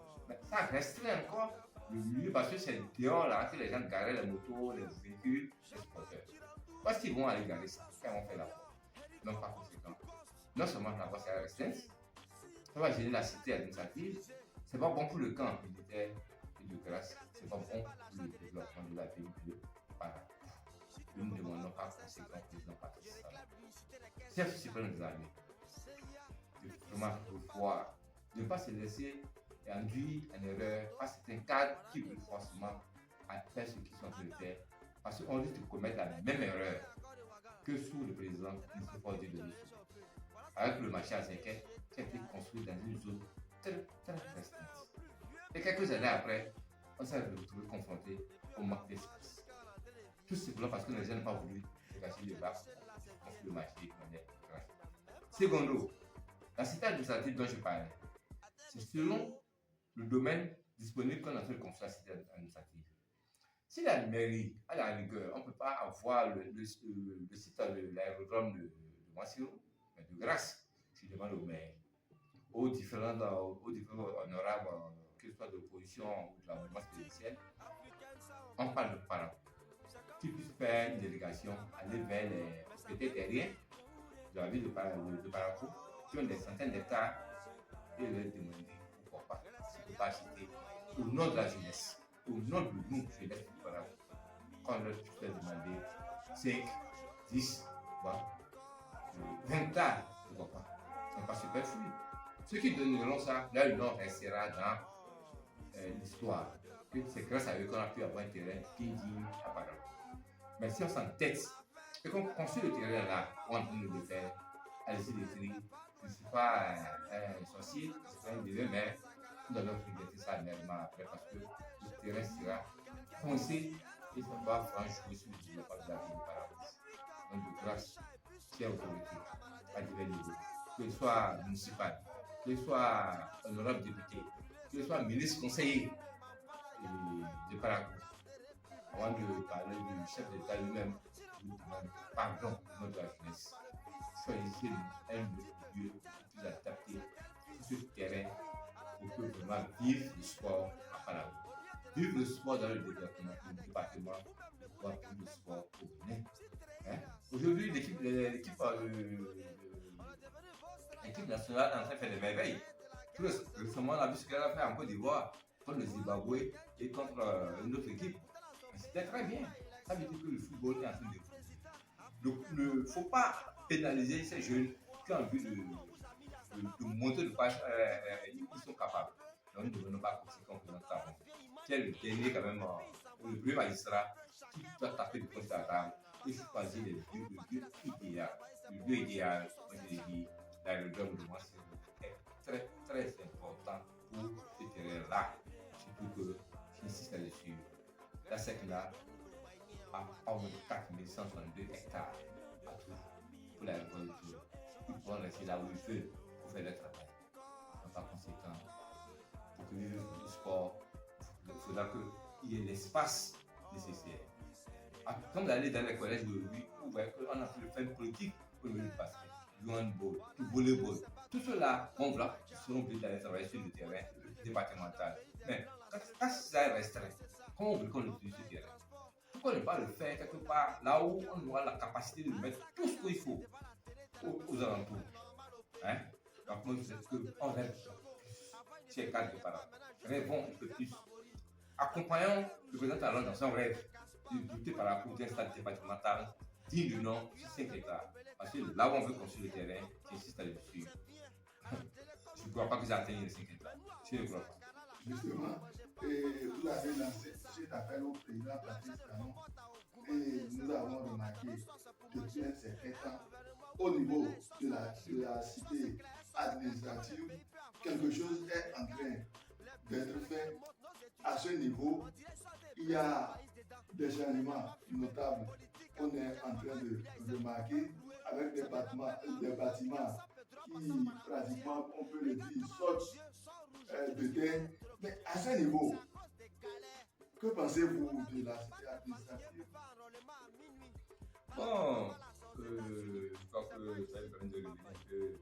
ça restreint encore le milieu parce que c'est dehors là que les gens garaient les motos, les véhicules, les sporteurs. Parce qu'ils vont aller garer ça quand on fait la voie. Donc par conséquent, non seulement la voie sera restreinte, ça va gêner la cité administrative, c'est pas bon pour le camp militaire et de grâce, c'est pas bon pour le développement de la ville de Paracou. Nous ne demandons pas conséquent au président Patrice Talon, chef suprême des armées, de vraiment revoir, de ne pas se laisser induire en erreur par certains cadres qui veulent forcément faire ce qu'ils sont en train de faire, parce qu'on risque de commettre la même erreur que sous le président Christophe Paul Diouf, avec le marché à Zéké qui a été construit dans une zone très restreinte. Et quelques années après, on s'est retrouvé confronté au manque d'espace. Tout simplement parce que les gens n'ont pas voulu cacher les bacs pour construire le marché de manière gratuite. Secondo, la cité administrative dont je parlais, c'est selon le domaine disponible qu'on est en train de construire la cité administrative. Si la mairie, à la rigueur, on ne peut pas avoir le site de l'aérodrome de Massiro, mais de grâce, je demande au maire, aux différents honorables, que ce soit de l'opposition ou de la mouvement présidentielle, on parle de parents qui puissent faire une délégation, aller vers les propriétaires terriens de la ville de Paracou, qui ont des centaines d'hectares, et leur demander pourquoi pas, si on ne peut pas acheter au nom de la jeunesse, au nom de nous, jeunesse de Paracou, qu'on leur puisse demander 5, 10, 20 hectares, pourquoi pas. Ce n'est pas superflu. Ceux qui donneront ça, leur nom restera dans l'histoire. C'est grâce à eux qu'on a pu avoir un terrain qui dit à Paracou. Mais si on s'entête et qu'on construit le terrain là, on est en train de le faire, allez-y les tri, je ne suis pas un sorcier, je ne suis pas un dévin, mais nous allons regretter ça amerement après parce que le terrain sera foncé et ça va franchir sur le développement de la ville de Paracou. Donc de grâce, chère autorité, à divers niveaux, que ce soit municipal, que ce soit honorable député, que ce soit ministre conseiller de Paracou. Avant de parler du chef d'État lui-même, je vous demande pardon au nom de la jeunesse. Choisissez un lieu plus adapté sur ce terrain pour que vraiment vivre le sport à Paracou. Vivre le sport dans le département, voir vivre le sport au Bénin. Aujourd'hui, l'équipe nationale est en train de faire des merveilles. Tout récemment, on a vu ce qu'elle a fait en Côte d'Ivoire contre le Zimbabwe et contre une autre équipe. C'était très bien. Ça veut dire que le football est en train de évoluer. Donc, il ne faut pas pénaliser ces jeunes qui ont envie de monter de page. Ils sont capables. Donc, nous ne devenons pas conséquents pour notre travail. Qui est le dernier, quand même, le premier magistrat qui doit taper le poste à la table et choisir le lieu idéal. Le lieu idéal, moi je l'ai dit, l'aérodrome de Massiro est très, très important pour ce terrain-là. Surtout que, j'insiste là-dessus, la SEC-là a pas moins de 4162 hectares à tout pour l'agriculture. Ils pourront rester là où ils veulent pour faire leur travail. Donc, par conséquent, pour que vivre du sport, il faudra qu'il y ait l'espace nécessaire. Quand vous allez dans les collèges d'aujourd'hui, vous voyez qu'on a fait le fait politique pour le basket, du handball, du volleyball. Tout cela, on va, seront obligés d'aller travailler sur le terrain départemental. Mais quand ça est restreint, comment on veut qu'on utilise ce terrain? Pourquoi ne pas le faire quelque part là où on aura la capacité de mettre tout ce qu'il faut aux alentours? Donc, moi, je sais qu'on rêve plus. Chez cadre de parents, rêvons un peu plus. Accompagnons le président Talon dans son rêve de doter par la cour d'un stade départemental digne du nom sur 5 hectares. Parce que là où on veut construire le terrain, j'insiste à le suivre. Je ne crois pas que ça atteigne les 5 hectares. Je ne crois pas. Justement, vous avez lancé cet appel au président Patrice Talon et nous avons remarqué depuis un certain temps au niveau de la cité administrative, quelque chose est en train d'être fait. À ce niveau, il y a des changements notables qu'on est en train de remarquer avec des bâtiments qui pratiquement, on peut le dire, sortent de terre. Mais à ce niveau, que pensez-vous de la cité administrative? Bon, je crois permet de revenir un peu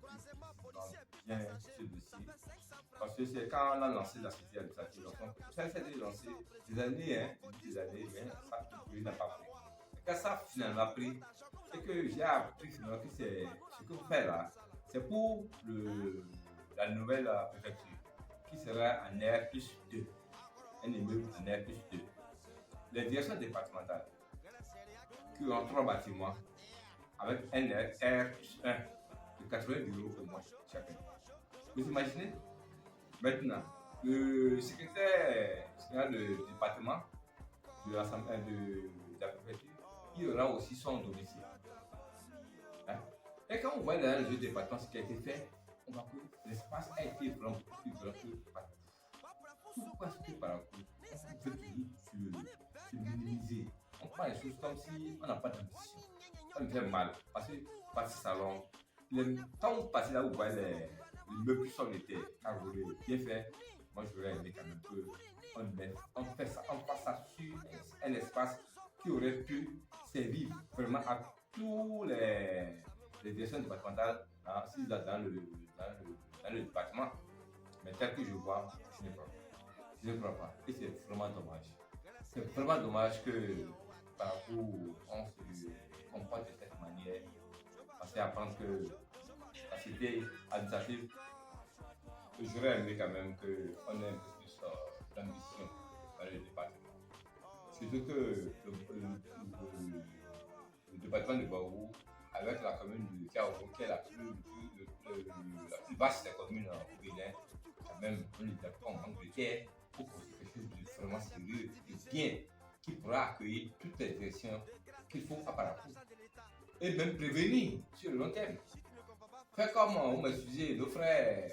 bien ce dossier. Parce que c'est quand on a lancé la société administrative, ça a été lancé des années, mais ça n'a pas pris. Quand ça a finalement pris, c'est que j'ai appris finalement que c'est ce que vous faites là, c'est pour la nouvelle préfecture qui sera en R+2, un immeuble en R+2. Les directions départementales qui ont 3 bâtiments avec un R+1 de 80 bureaux au moins chacun. Vous imaginez? Maintenant, le secrétaire du département de la préfecture, il aura aussi son domicile. Hein? Et quand on voit dans le département ce qui a été fait, on voit que l'espace a été vraiment plus grand que partout. Pourquoi est-ce que par rapport, on veut toujours se minimiser? On prend les choses comme si on n'a pas d'ambition. Ça me fait mal. Parce que passer salon, quand on passe là où on voit les meubles qui sont l'été, carrelés, bien fait, moi je voudrais aimer quand même qu'on fasse ça sur un espace qui aurait pu servir vraiment à tous les directions départementales dans le département. Mais tel que je vois, je ne crois pas. Et c'est vraiment dommage. C'est vraiment dommage que par rapport on se comporte de cette manière. Parce qu'apprendre que la société administrative, j'aurais aimé quand même qu'on ait un peu plus d'ambition dans le département. Surtout que le département de Barou, avec la commune de Kaoro, qui est la plus vaste commune au Bénin, quand même, on ne doit pas en manque de terre pour construire quelque chose de vraiment sérieux, de bien, qui pourra accueillir toutes les directions qu'il faut à Parakou. Et même prévenir sur le long terme. Faire comme on m'excusait nos frères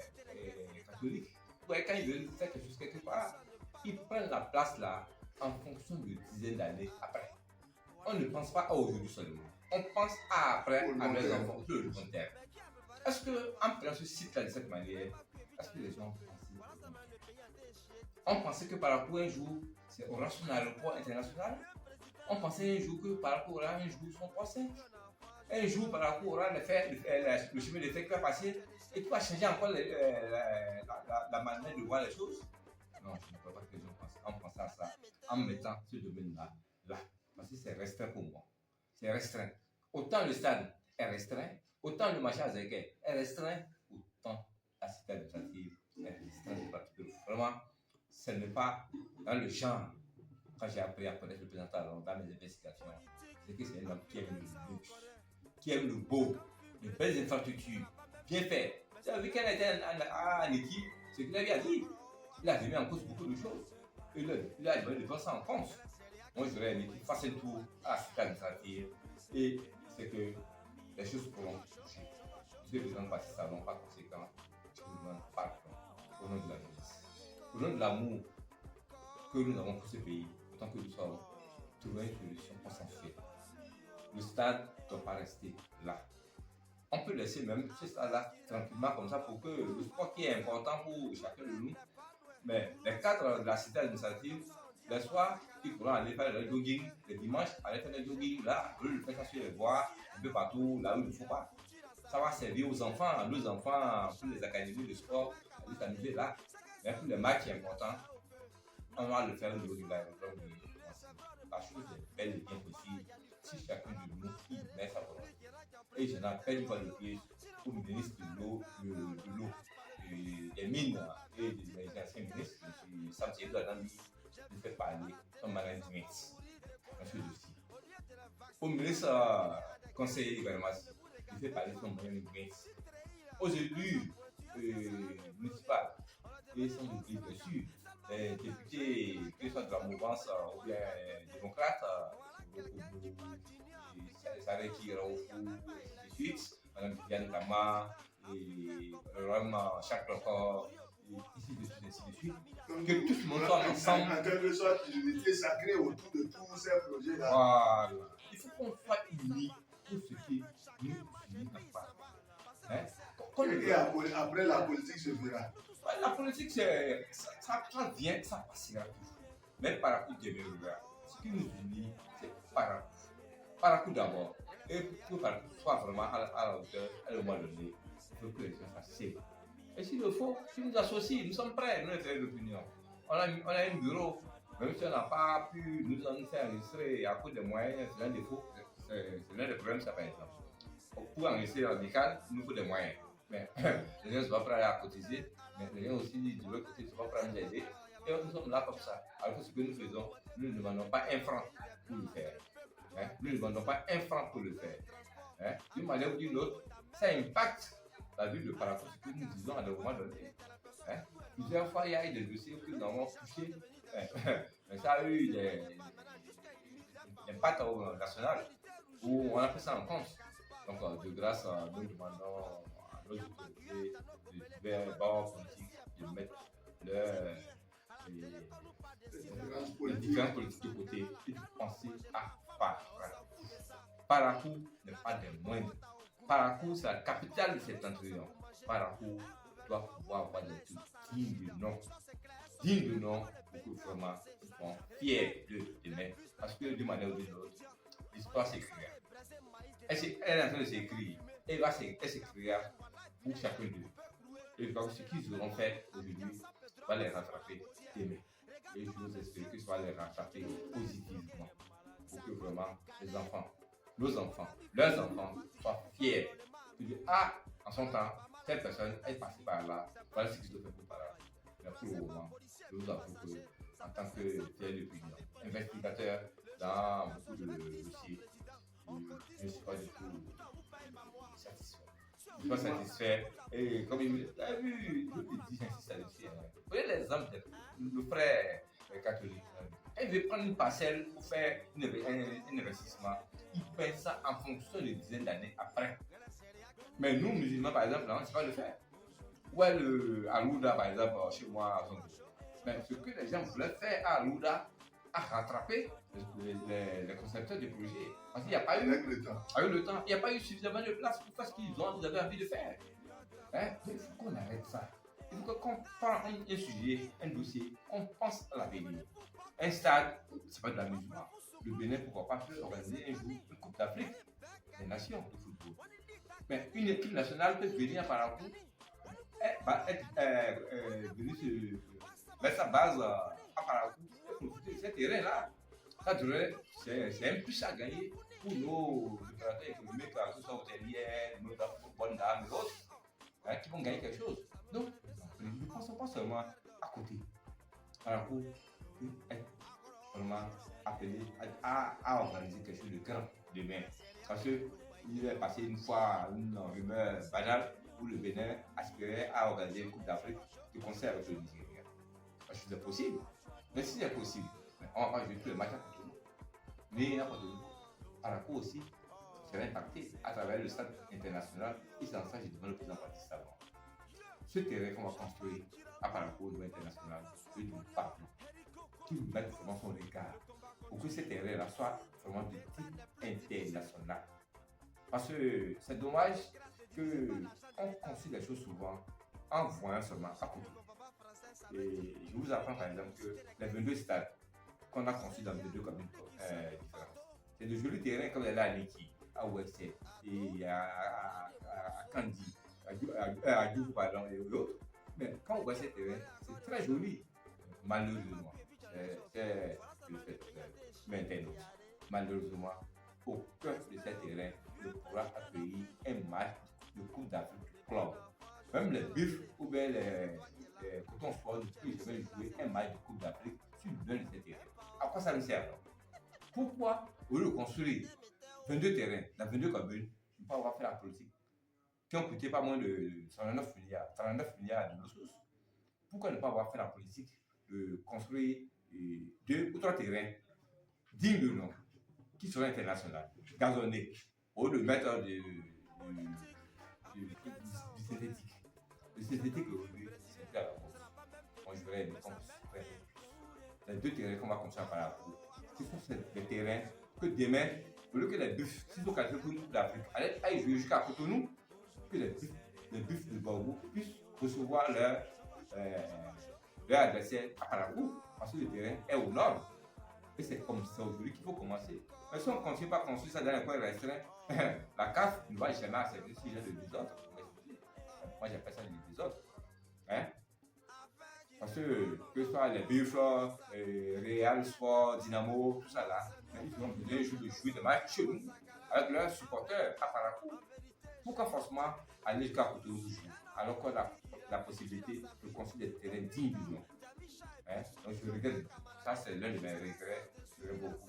catholiques, ouais, quand ils veulent faire quelque chose quelque part, ils prennent la place là en fonction de dizaines d'années après. On ne pense pas à aujourd'hui seulement. On pense à après, à les enfants, le long terme. Est-ce qu'en prenant ce site-là de cette manière, est-ce que les gens pensaient? On pensait que par rapport à un jour, c'est aura son aéroport international. On pensait un jour que par rapport à un jour, son procès. Un jour, par rapport à le chemin de fer qui va passer et qui va changer encore la manière de voir les choses. Non, je ne crois pas que les gens pensent en pensant à ça, en mettant ce domaine-là, là. Parce que c'est restreint pour moi. C'est restreint. Autant le stade est restreint, autant le marché à Zégué est restreint, autant la cité administrative est restreinte. Parce que vraiment, ce n'est pas dans le genre. Quand j'ai appris à connaître le présentant dans mes investigations, c'est que c'est un homme qui aime le luxe, qui aime le beau, les belles infrastructures, bien fait. Vous savez, quand il était en équipe, ce qu'il avait à dire, il a remis en cause beaucoup de choses. Il a devant ça en France. Moi, je dirais qu'il fasse un tour à la cité administrative et c'est que les choses pourront bouger. Parce que les gens passent ça, non pas conséquent, je vous demande pardon au nom de la jeunesse, au nom de l'amour que nous avons pour ce pays, autant que nous sommes, trouver une solution pour s'en faire. Le stade ne doit pas rester là. On peut laisser même ce stade-là tranquillement comme ça pour que le sport qui est important pour chacun de nous, mais les cadres de la cité administrative, les soirs, ils pourront aller faire le jogging, les dimanches, aller faire le jogging là, le faire ça sur les voies, un peu partout, là où il ne faut pas. Ça va servir aux enfants, nos enfants, pour les académies de sport, aller s'amuser là. Mais pour les matchs importants, on va le faire au niveau de l'aérodrome. La chose est belle et bien possible si chacun de nous y met sa volonté. Et je n'appelle pas de plus au ministre de l'eau, des mines et des anciens ministres, M. Samtier Gadambi, de faire parler son management dans ce dossier. Au ministre conseiller également, de faire parler son management. Aux élus municipaux, et sans oublier bien sûr les députés, que ce soit de la mouvance ou bien démocrate, Sareki Raoufou, et ainsi de suite, Mme Viviane Kama, et Mme Jacques Locor, et ainsi de suite. Que tout le monde soit ensemble. En quelque sorte, l'unité sacrée autour de tous ces projets-là. Voilà. Il faut qu'on soit unis pour ce qui nous unit pas. Hein? Et après, la politique se verra. La politique, ça vient, ça passera toujours. Mais Parakou demeurera. Ce qui nous unit, c'est Parakou. Parakou d'abord. Et pour que soit vraiment à la hauteur, à un moment donné, il faut que les gens fassent sérieux. Et s'il le faut, si nous associons, nous sommes prêts, nous, les frères d'opinion. On a un bureau, même si on n'a pas pu nous en faire enregistrer à cause des moyens, c'est l'un des défauts, c'est l'un des problèmes, ça par exemple. Pour enregistrer en mécal, il nous faut des moyens. Mais les gens ne sont pas prêts à cotiser, mais les gens aussi de l'autre côté ne sont pas prêts à nous aider. Et nous sommes là comme ça. Alors que ce que nous faisons, nous ne demandons pas un franc pour le faire. Hein? Nous ne demandons pas un franc pour le faire. Hein? D'une manière ou d'une autre, ça impacte la vie de Parakou, ce que nous disons à un moment donné. Hein? Plusieurs fois, il y a eu des dossiers que nous avons touchés. Mais ça a eu des impacts au national où on a pris ça en compte. Donc, de grâce à nous demandons à nos autorités de divers bords politiques de mettre les différentes politiques de côté et de penser à Parakou. Parakou n'est pas des moindres. Parakou, c'est la capitale de septentrion. Parakou doit pouvoir avoir des trucs dignes de nom. Dignes de nom pour que vraiment nous soyons fiers de demain. Parce que d'une manière ou d'une autre, l'histoire s'écrira. Elle est en train de s'écrire. Elle s'écrira pour chacun d'eux. Et donc, ce qu'ils auront fait aujourd'hui va les rattraper demain. Et je vous espère que ça va les rattraper positivement. Pour que vraiment les enfants, nos enfants, leurs enfants soient fiers. De dire, ah, en son temps, telle personne est passée par là, voilà ce qu'ils ont fait pour par là. Mais pour le moment, je vous avoue que, en tant que tel opinion, investigateur dans beaucoup de dossiers, je ne suis pas du tout satisfait. Je ne suis pas satisfait. Et comme il a vu, je dis, j'insiste là-dessus. Vous voyez l'exemple de frère catholique. Il veut prendre une parcelle pour faire un investissement. Il paye ça en fonction de dizaines d'années après. Mais nous, musulmans, par exemple, on ne sait pas le faire. Ou à Louda, par exemple, chez moi, à Zongo. Mais ce que les gens voulaient faire à Louda a rattrapé les concepteurs du projet. Parce qu'il n'y a pas eu le temps. Il n'y a pas eu suffisamment de place pour faire ce qu'ils avaient envie de faire. Hein? Il faut qu'on arrête ça. Il faut qu'on prenne un sujet, un dossier, on pense à l'avenir. Un stade, c'est pas de l'amusement. Le Bénin, pourquoi pas, peut organiser un jour une Coupe d'Afrique des nations de football. Mais une équipe nationale peut venir par la coupe, mettre sa base à Parakou et profiter de ce terrain-là. Ça devrait, c'est un plus à gagner pour nos opérateurs économiques, que ce soit hôteliers, nos bonnes dames et autres, qui vont gagner quelque chose. Donc, ne pensons pas seulement à côté. Parakou est vraiment appelé à organiser quelque chose de grand demain. Parce qu'il est passé une fois une rumeur banale où le Bénin aspirait à organiser une Coupe d'Afrique de concert avec le Nigeria. Parce que c'est possible. Mais si c'est possible, on ne va pas jouer tous les matchs à Cotonou. Mais à Cotonou, Parakou aussi serait impacté à travers le stade international. Et c'est en ça que je demande au président Baptiste avant. Ce terrain qu'on va construire à Parakou au niveau international, je ne pas qu'il mette vraiment son regard pour que ce terrain-là soit vraiment de type international. Parce que c'est dommage qu'on construise les choses souvent en voyant seulement à côté. Et je vous apprends par exemple que les 22 stades qu'on a construits dans 22 communes différentes, c'est de jolis terrains comme il y a à Niki, à Ouessé, et à Kandi, à Diouf, pardon, et autres. Mais quand on voit ces terrains, c'est très joli. Malheureusement, c'est le fait maintenant. Malheureusement, aucun de ces terrains ne pourra accueillir un match de Coupe d'Afrique club. Même les Buffs ou bien les Coton Sport ne peuvent jamais jouer un match de Coupe d'Afrique sur l'un de ces terrains. À quoi ça nous sert alors? Pourquoi, au lieu de construire 22 terrains dans 22 communes, ne pas avoir fait la politique qui ont coûté pas moins de 39 milliards de ressources? Pourquoi ne pas avoir fait la politique de construire 2 ou 3 terrains dignes de nom, qui seraient internationaux, gazonnés, au lieu de mettre du synthétique. Le synthétique aujourd'hui, c'est très à la course. Moi, je voudrais qu'on se les 2 terrains qu'on va construire par la cour, ce sont des terrains que demain, au lieu que les Buffs, s'ils sont qualifiés pour une Coupe d'Afrique, aillent jouer jusqu'à Cotonou, que les Buffs de Bordeaux puissent recevoir leur adversaire à Parakou, parce que le terrain est au nord. Et c'est comme ça aujourd'hui qu'il faut commencer. Mais si on ne continue pas à construire ça dans les coins restreints, la CAF ne va jamais accepter ce genre de désordre. Moi, j'appelle ça du désordre. Hein? Parce que ce soit les Buffers, Real Sport, Dynamo, tout ça là, ils ont besoin de jouer des matchs chez nous avec leurs supporters à Parakou. Pourquoi forcément aller jusqu'à Cotonou jouer alors qu'on a la possibilité de construire des terrains dignes du nom? Hein? Donc je regrette, ça c'est l'un de mes regrets. Je regrette beaucoup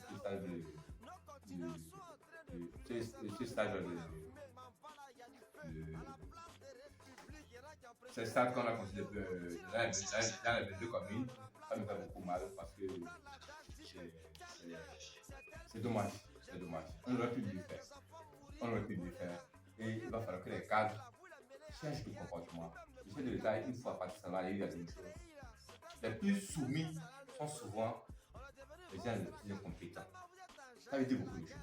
ce stade ce stade qu'on a construit dans les deux communes, ça me fait beaucoup mal parce que c'est dommage, c'est dommage. On aurait pu mieux faire. On aurait pu mieux faire. Et il va falloir que les cadres changent de comportement. Le chef de l'État, une fois par salarié, il y a une chose. Les plus soumis sont souvent les gens les plus incompétents. Ça veut dire beaucoup de choses.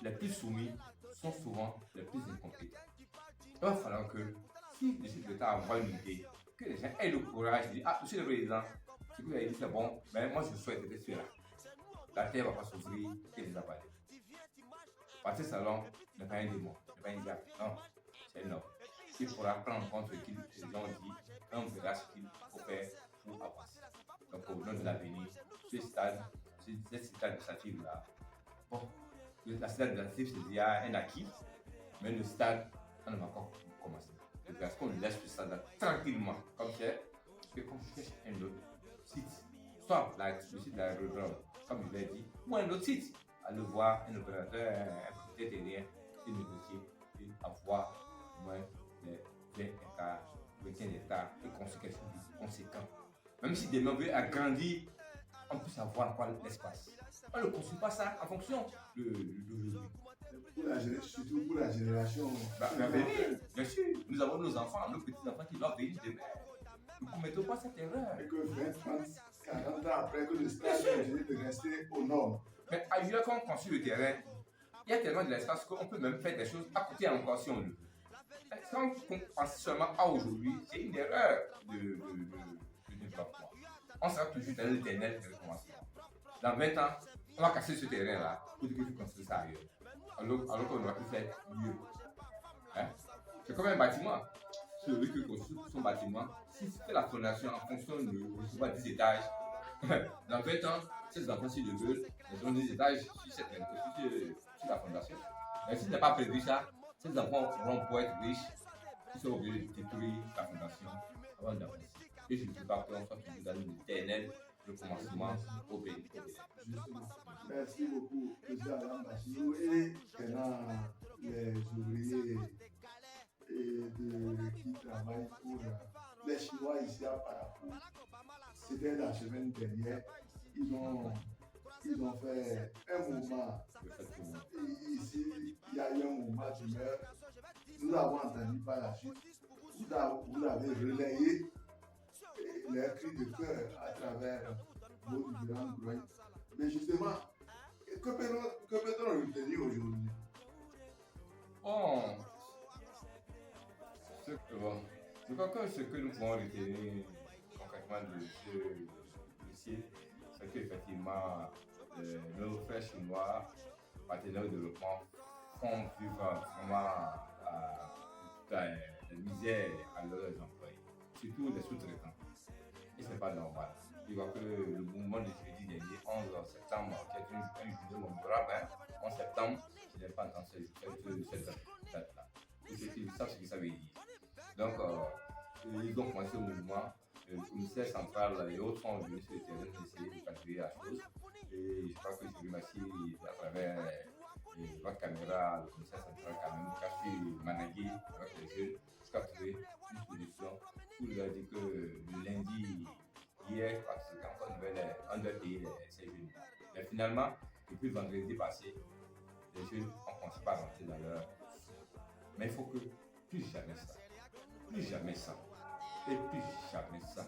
Les plus soumis sont souvent les plus incompétents. Il va falloir que si le chef de l'État envoie une idée, que les gens aient le courage de dire: ah, monsieur le président, ce que vous avez dit c'est bon, mais moi je souhaite être celui-là. La terre ne va pas s'ouvrir et les avaler. Partir salon n'est pas un démon, n'est pas un diable. Non, c'est un homme. Il faudra prendre en compte ce qu'ils ont dit, et on verra ce qu'il faut faire pour avancer. Donc au nom de l'avenir, ce stade, cette stade administrative-là, bon, la stade administrative c'est déjà un acquis, mais le stade, on ne va encore commencer. Parce qu'on laisse le stade là, tranquillement, comme c'est, que quand je cherche un autre site, soit le site de l'aérodrome, comme je l'ai dit, ou un autre site, aller voir un opérateur, un propriétaire terrien, et négocier, et avoir moins de 20 hectares, 21 hectares, et construire quelque chose de conséquent. Même si demain on veut agrandir, on peut savoir quoi l'espace. On ne construit pas ça en fonction de l'aujourd'hui. Surtout pour la génération. Bien sûr, nous avons nos enfants, nos petits-enfants qui doivent venir demain. Ne commettons pas cette erreur. Et que 20, 30, 40 ans après que le stade continue de rester aux normes. Mais ailleurs, quand on construit le terrain, il y a tellement de l'espace qu'on peut même faire des choses à côté encore si on le veut. Quand on pense seulement à aujourd'hui, c'est une erreur de développement. On sera toujours dans l'éternel recommencement. Dans 20 ans, on va casser ce terrain-là pour dire qu'il faut construire ça ailleurs. Alors qu'on aurait pu faire mieux. Hein? C'est comme un bâtiment. Celui qui construit son bâtiment, si c'est la fondation en fonction de recevoir 10 étages, dans 20 ans, ces enfants, s'ils le veulent, ils ont 10 étages sur la fondation. Mais s'il n'est pas prévu ça, ces enfants auront pour être riches, ils sont obligés de détruire la fondation avant d'avancer. Et je ne veux pas qu'on soit toujours dans l'éternel recommencement au pays. Merci beaucoup, M. Adam Bachirou, et maintenant les ouvriers qui travaillent pour les Chinois ici à Parakou. C'était la semaine dernière. Ils ont fait un mouvement. Ici, il y a eu un mouvement d'humeur. Nous avons entendu par la suite. Vous avez relayé les cris de cœur à travers vos différentes grottes. Mais justement, que peut-on retenir aujourd'hui? Je crois que ce que nous pouvons retenir concrètement de ce dossier, c'est qu'effectivement, nos frères chinois, partenaires de développement, font vivre vraiment la misère à leurs employés, surtout les sous-traitants. Et ce n'est pas normal. Je vois que le mouvement de jeudi dernier, 11 septembre, qui est un journée mémorable, 11 septembre, je n'ai pas entendu cette date-là. Ils savent ce que ça veut dire. Donc, ils ont commencé au mouvement. Le commissaire central et autres sont venus sur le terrain pour essayer de patrouiller la chose. Et je crois que je remercie à travers votre caméra, le commissaire central quand même, qui a su manager avec les jeunes jusqu'à trouver une solution pour leur dire que le lundi, hier, je crois que c'était encore nouvelle, on doit payer ces jeunes. Mais finalement, depuis le vendredi passé, les jeunes ont commencé à rentrer dans leur. Mais il faut que plus jamais ça. Et plus jamais ça.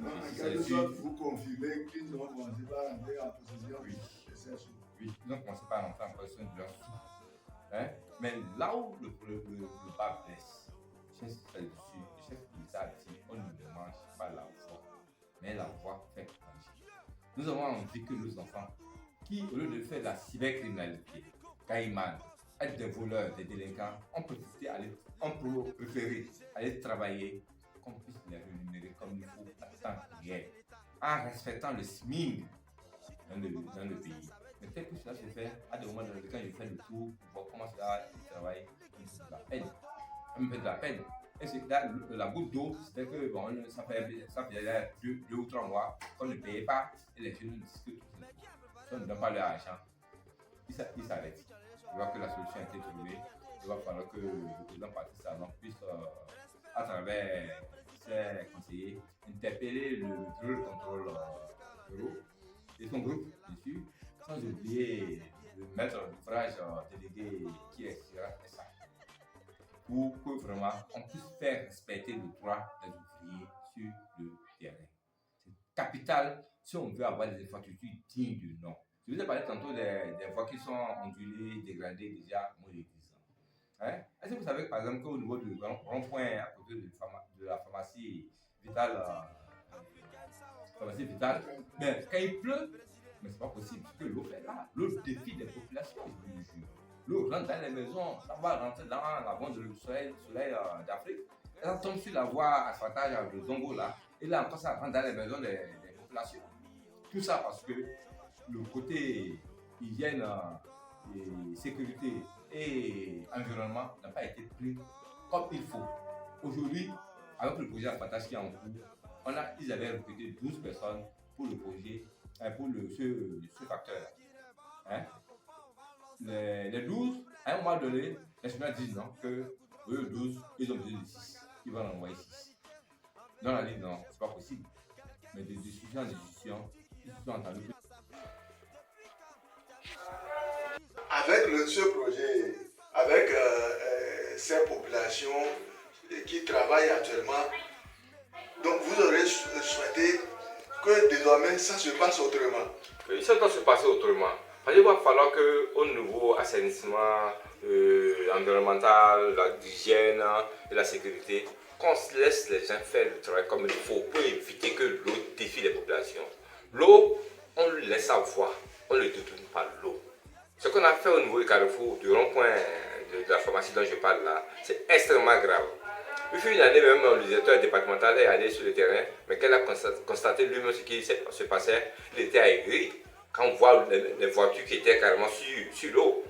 Non, en quelque sorte, vous confirmez qu'ils ont commencé par rentrer en possession de ces sous. Oui, ils ont commencé par rentrer en possession de leurs sous. Hein? Mais là où le bas blesse, le chef de l'État a dit on ne mange pas la voix, mais la voix fait manger. Nous avons envie que nos enfants, qui au lieu de faire de la cybercriminalité, caïmans, être des voleurs, des délinquants, on peut préférer aller travailler, qu'on puisse les rémunérer comme il faut à temps réel, en respectant le SMIC dans le pays. Mais tel que cela se fait, à des moments dans lesquels je fais le tour pour voir comment cela travaille, ça me fait de la peine. Ça me fait de la peine. Et c'est là, la goutte d'eau, c'était que bon, ça faisait 2 ou 3 mois qu'on ne payait pas et les jeunes discutent tout ça. Si on ne donne pas leur argent, ils s'arrêtent. Je vois que la solution a été trouvée. Il va falloir que le président Patrice Talon puisse, à travers ses conseillers, interpeller le bureau de contrôle bureau et son groupe, bien sûr, sans oublier de mettre l'ouvrage délégué qui est ça, pour que vraiment on puisse faire respecter le droit des ouvriers sur le terrain. C'est capital si on veut avoir des infrastructures dignes du nom. Je vous ai parlé tantôt des voies qui sont ondulées, dégradées déjà moins de 10 ans. Hein? Est-ce que vous savez par exemple qu'au niveau du rond-point à côté de la pharmacie Vitale, mais quand il pleut, mais c'est pas possible parce que l'eau est là. L'eau défie des populations. L'eau rentre dans les maisons, ça va rentrer dans la bande du soleil d'Afrique. Et ça tombe sur la voie asphaltage de Zongo là. Et là encore ça rentre dans les maisons des populations. Tout ça parce que le côté hygiène et sécurité et environnement n'a pas été pris comme il faut. Aujourd'hui, avec le projet asphaltage qui est en cours, ils avaient recruté 12 personnes pour le projet, pour ce facteur. Hein? Les 12, à un moment donné, les chemins disent non, que eux 12, ils ont besoin de 6. Ils vont en envoyer 6. Non, on a dit non, c'est pas possible. Mais de discussion en discussion, ils se sont entendus. Avec ce projet, avec ces populations qui travaillent actuellement, donc vous aurez souhaité que désormais ça se passe autrement. Ça doit se passer autrement. Il va falloir qu'au niveau assainissement environnemental, l'hygiène et la sécurité, qu'on laisse les gens faire le travail comme il faut pour éviter que l'eau défie les populations. L'eau, on le laisse avoir, on ne détourne pas l'eau. Ce qu'on a fait au niveau du carrefour, du rond-point de la pharmacie dont je parle là, c'est extrêmement grave. Il fut une année même, le directeur départemental est allé sur le terrain, mais qu'elle a constaté lui-même ce qui se passait, il était aigri. Quand on voit les voitures qui étaient carrément sur l'eau,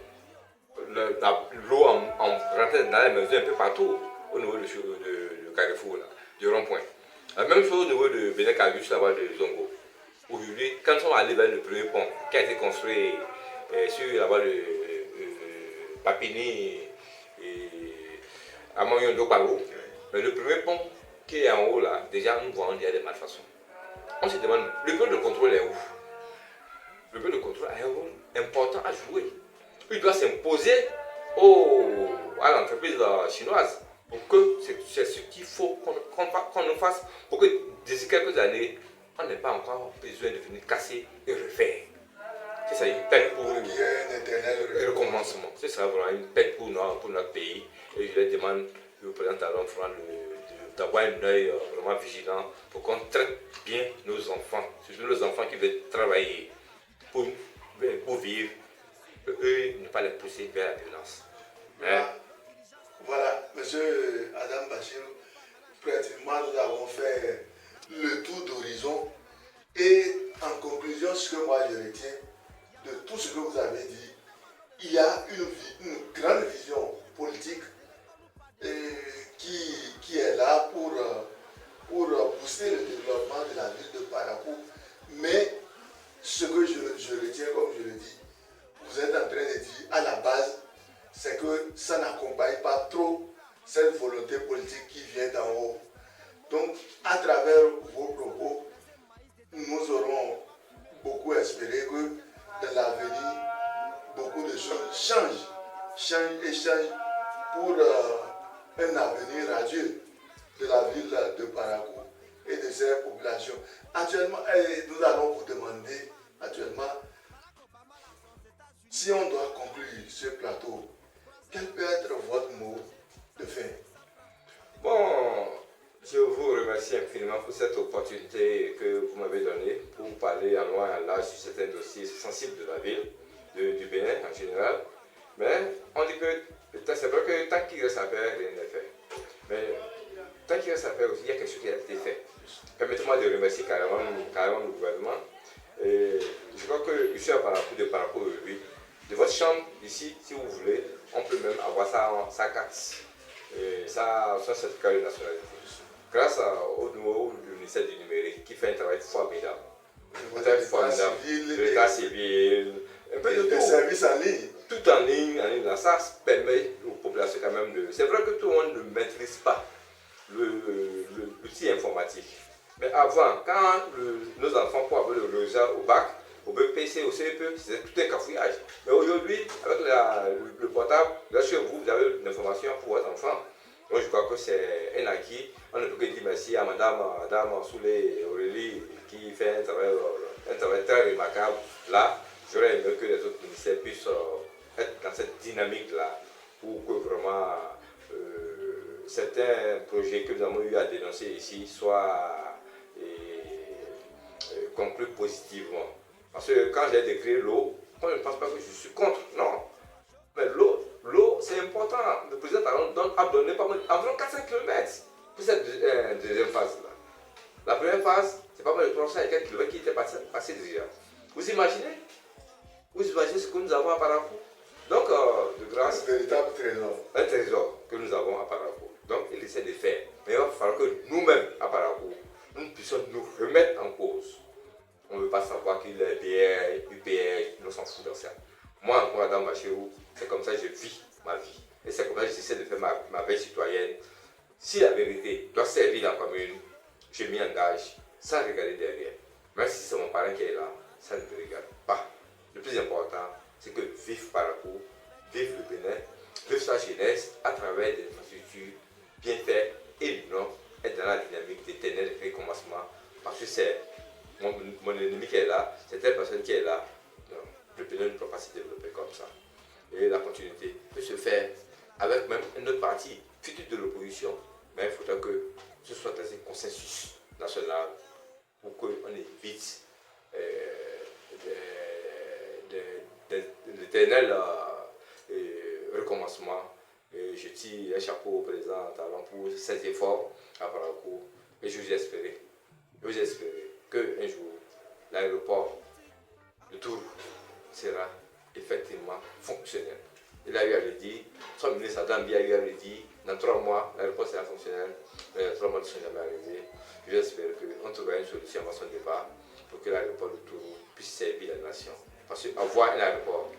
l'eau rentrait dans les maisons un peu partout au niveau du carrefour, là, du rond-point. La même chose au niveau de Bénin-Cagus, là-bas de Zongo. Aujourd'hui, quand on est allé vers le premier pont qui a été construit sur là-bas de Papini et à Moyondo-Palo, mais le premier pont qui est en haut là, déjà nous voyons qu'il y a des malfaçons. On se demande, le bureau de contrôle est où? Le bureau de contrôle a un rôle important à jouer. Il doit s'imposer à l'entreprise chinoise pour que c'est ce qu'il faut qu'on nous fasse pour que d'ici quelques années, on n'ait pas encore besoin de venir casser et refaire. C'est ça une peine pour le recommencement. C'est ça vraiment une peine pour notre pays. Et je leur demande au président Talon d'avoir un œil vraiment vigilant pour qu'on traite bien nos enfants, surtout nos enfants qui veulent travailler pour vivre, eux ne pas les pousser vers la violence. Voilà, monsieur Adam Bachir, pratiquement nous avons fait le tour d'horizon et en conclusion, ce que moi je retiens de tout ce que vous avez dit, il y a une grande vision politique qui est là pour booster le développement de la ville de Parakou. Mais ce que je retiens, comme je le dis, vous êtes en train de dire à la base, c'est que ça n'accompagne pas trop cette volonté politique qui vient d'en haut. Donc, à travers vos propos, nous aurons beaucoup espéré que dans l'avenir, beaucoup de choses changent pour un avenir radieux de la ville de Parakou et de ses populations. Actuellement, nous allons vous demander, si on doit conclure ce plateau, quel peut être votre mot de fin? Bon, je vous remercie infiniment pour cette opportunité que vous m'avez donnée pour parler en loin et en large sur certains dossiers sensibles de la ville, du Bénin en général. Mais on dit que c'est vrai que tant qu'il reste à faire, rien n'est fait. Mais tant qu'il reste à faire aussi, il y a quelque chose qui a été fait. Permettez-moi de remercier carrément le gouvernement. Et je crois que je suis à parcours aujourd'hui. De votre chambre ici, si vous voulez, on peut même avoir sa carte. Et ça certificat de nationalité. Grâce au ministère du numérique qui fait un travail formidable. L'état civil, un peu de tout. Services en ligne. Tout en ligne, là, ça permet aux populations quand même de... C'est vrai que tout le monde ne maîtrise pas l'outil informatique. Mais avant, quand nos enfants pour avoir le résultat au bac, au BPC, au CEP, c'était tout un cafouillage. Mais aujourd'hui, avec le portable, là chez vous, vous avez l'information pour votre enfant. Donc je crois que c'est un acquis. On ne peut que dire merci à Madame Souley Aurélie qui fait un travail très remarquable. Là, j'aurais aimé que les autres ministères puissent être dans cette dynamique-là pour que vraiment certains projets que nous avons eu à dénoncer ici soient conclus positivement. Parce que quand j'ai décrit l'eau, moi je ne pense pas que je suis contre, non. Mais l'eau c'est important. Le président a donné environ 400 km pour cette deuxième phase-là. La première phase, c'est pas mal de 300 et quelques kilomètres qui étaient passés déjà. Vous imaginez ce que nous avons à Parakou? Donc, de grâce, un véritable trésor. Un trésor que nous avons à Parakou. Donc, il essaie de faire. Mais il va falloir que nous-mêmes, à Parakou, nous puissions nous remettre en cause. On ne veut pas savoir qu'il est BR, UPR, on s'en fout de ça. Moi, encore Adam Bachirou, c'est comme ça que je vis ma vie. Et c'est comme ça que j'essaie de faire ma veille citoyenne. Si la vérité doit servir la commune, je m'y engage sans regarder derrière. Même si c'est mon parent qui est là, ça ne me regarde pas. Le plus important, c'est que vive Parakou, vive le Bénin, vive sa jeunesse à travers des infrastructures bien faites et non être dans la dynamique d'éternel recommencement. Parce que c'est mon ennemi qui est là, c'est telle personne qui est là. Non, le Bénin ne peut pas se développer comme ça. Et la continuité peut se faire avec même une autre partie future de l'opposition. Mais il faudra que ce soit dans un consensus national pour qu'on évite l'éternel recommencement. Et je tire un chapeau au président Talon pour cet effort à Parakou. Et je vous espérer qu'un jour, l'aéroport de Tours sera effectivement fonctionnel. Il a eu à le dire, son ministre Adam Bia a eu à le dire, dans 3 mois, l'aéroport sera fonctionnel, mais 3 mois ne sont jamais arrivés. J'espère qu'on trouvera une solution avant son départ pour que l'aéroport de Tours puisse servir la nation. Parce qu'avoir un aéroport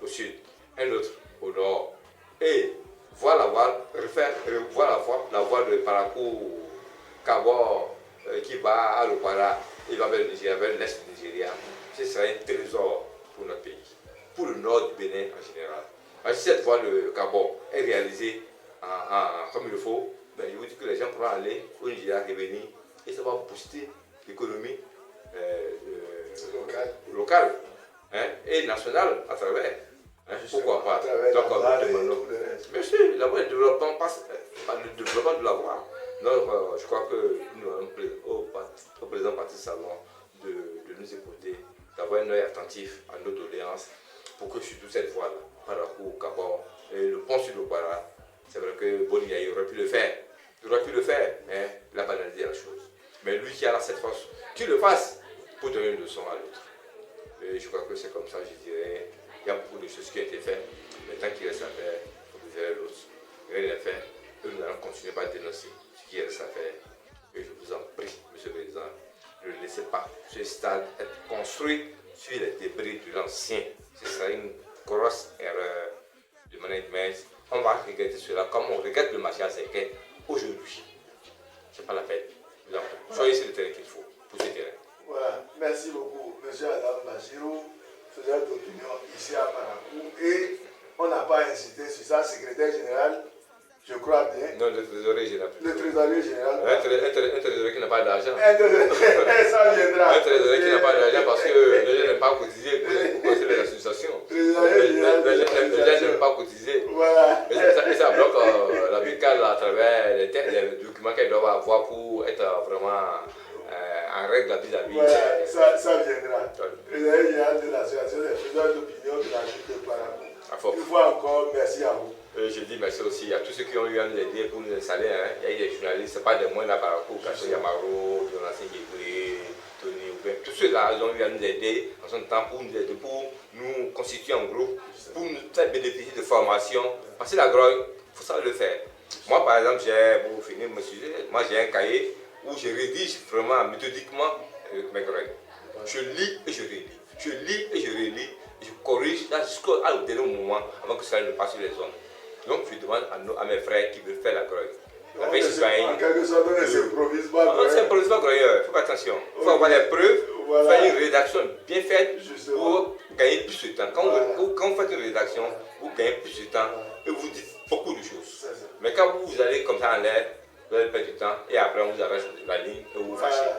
au sud, un autre au nord, et voir la voie de Parakou, Kabor, qui va à l'Opara, il va vers le Nigeria, vers l'est du Nigeria, ce sera un trésor pour notre pays, pour le nord du Bénin en général. Si cette voie de Kabor est réalisée comme il le faut, ben, je vous dis que les gens pourront aller au Nigeria, revenir, et ça va booster l'économie locale et nationale à travers. Pourquoi pas? Bien sûr, le développement passe par le développement de la voie. Donc, je crois que nous allons au président Patrice Talon de nous écouter, d'avoir un œil attentif à nos doléances pour que surtout cette voie-là, Parakou, Kabor, et le pont sur l'Opara, c'est vrai que Boniaï aurait pu le faire. Il aurait pu le faire, mais il a banalisé la chose. Mais lui qui a cette force, qu'il le fasse pour donner une leçon à l'autre. Et je crois que c'est comme ça, je dirais. Il y a beaucoup de choses qui ont été faites, mais tant qu'il reste à faire, il faut que l'autre. Rien n'est fait, nous allons continuer à dénoncer ce qui reste à faire. Et je vous en prie, M. le Président, ne laissez pas ce stade être construit sur les débris de l'ancien. Ce serait une grosse erreur de management. On va regretter cela comme on regrette le marché à Séquin aujourd'hui. Ce n'est pas la peine. Donc, soyez sur le terrain qu'il faut, pour ce terrain. Voilà, merci beaucoup, M. Adam Bachirou, faiseur d'opinion ici à Parakou. Et on n'a pas incité sur ça, secrétaire général, je crois bien. Non, le trésorier général. Le trésorier général. Un trésorier qui n'a pas d'argent. Ça viendra. Un trésorier qui n'a pas d'argent parce que les gens n'aiment pas cotiser pour construire les associations. Les gens n'aiment pas cotiser. Voilà. Et ça bloque la BICAL à travers les documents qu'elles doivent avoir pour être vraiment en règle vis-à-vis. Voilà, ça viendra. Président général de l'association des faiseurs d'opinion de la ville de Parakou. Une fois encore, merci à vous. Je dis merci aussi à tous ceux qui ont eu à nous aider pour nous installer. Hein. Il y a eu des journalistes, ce n'est pas des moindres à Parakou, Kasson Yamaro, Jonathan Guébré, Tony Oubin. Tous ceux-là ont eu à nous aider en son temps pour nous aider, pour nous constituer en groupe, pour nous faire bénéficier de formation. Parce que la grogne, il faut savoir le faire. Moi, par exemple, pour finir mon sujet, moi j'ai un cahier où je rédige vraiment méthodiquement mes grognes. Je lis et je relis. Je lis et je relis. Je corrige jusqu'au dernier moment avant que ça ne passe sur les zones. Donc je demande à mes frères qui veulent faire la grogne. En quelque sorte, on ne s'improvise pas. On ne s'improvise pas grogneur. Il faut faire attention. Il faut avoir les preuves, faire une rédaction bien faite pour gagner plus de temps. Quand vous faites une rédaction, vous gagnez plus de temps et vous dites beaucoup de choses. Mais quand vous allez comme ça en l'air, vous allez perdre du temps et après on vous arrache la ligne et vous vous fâchez.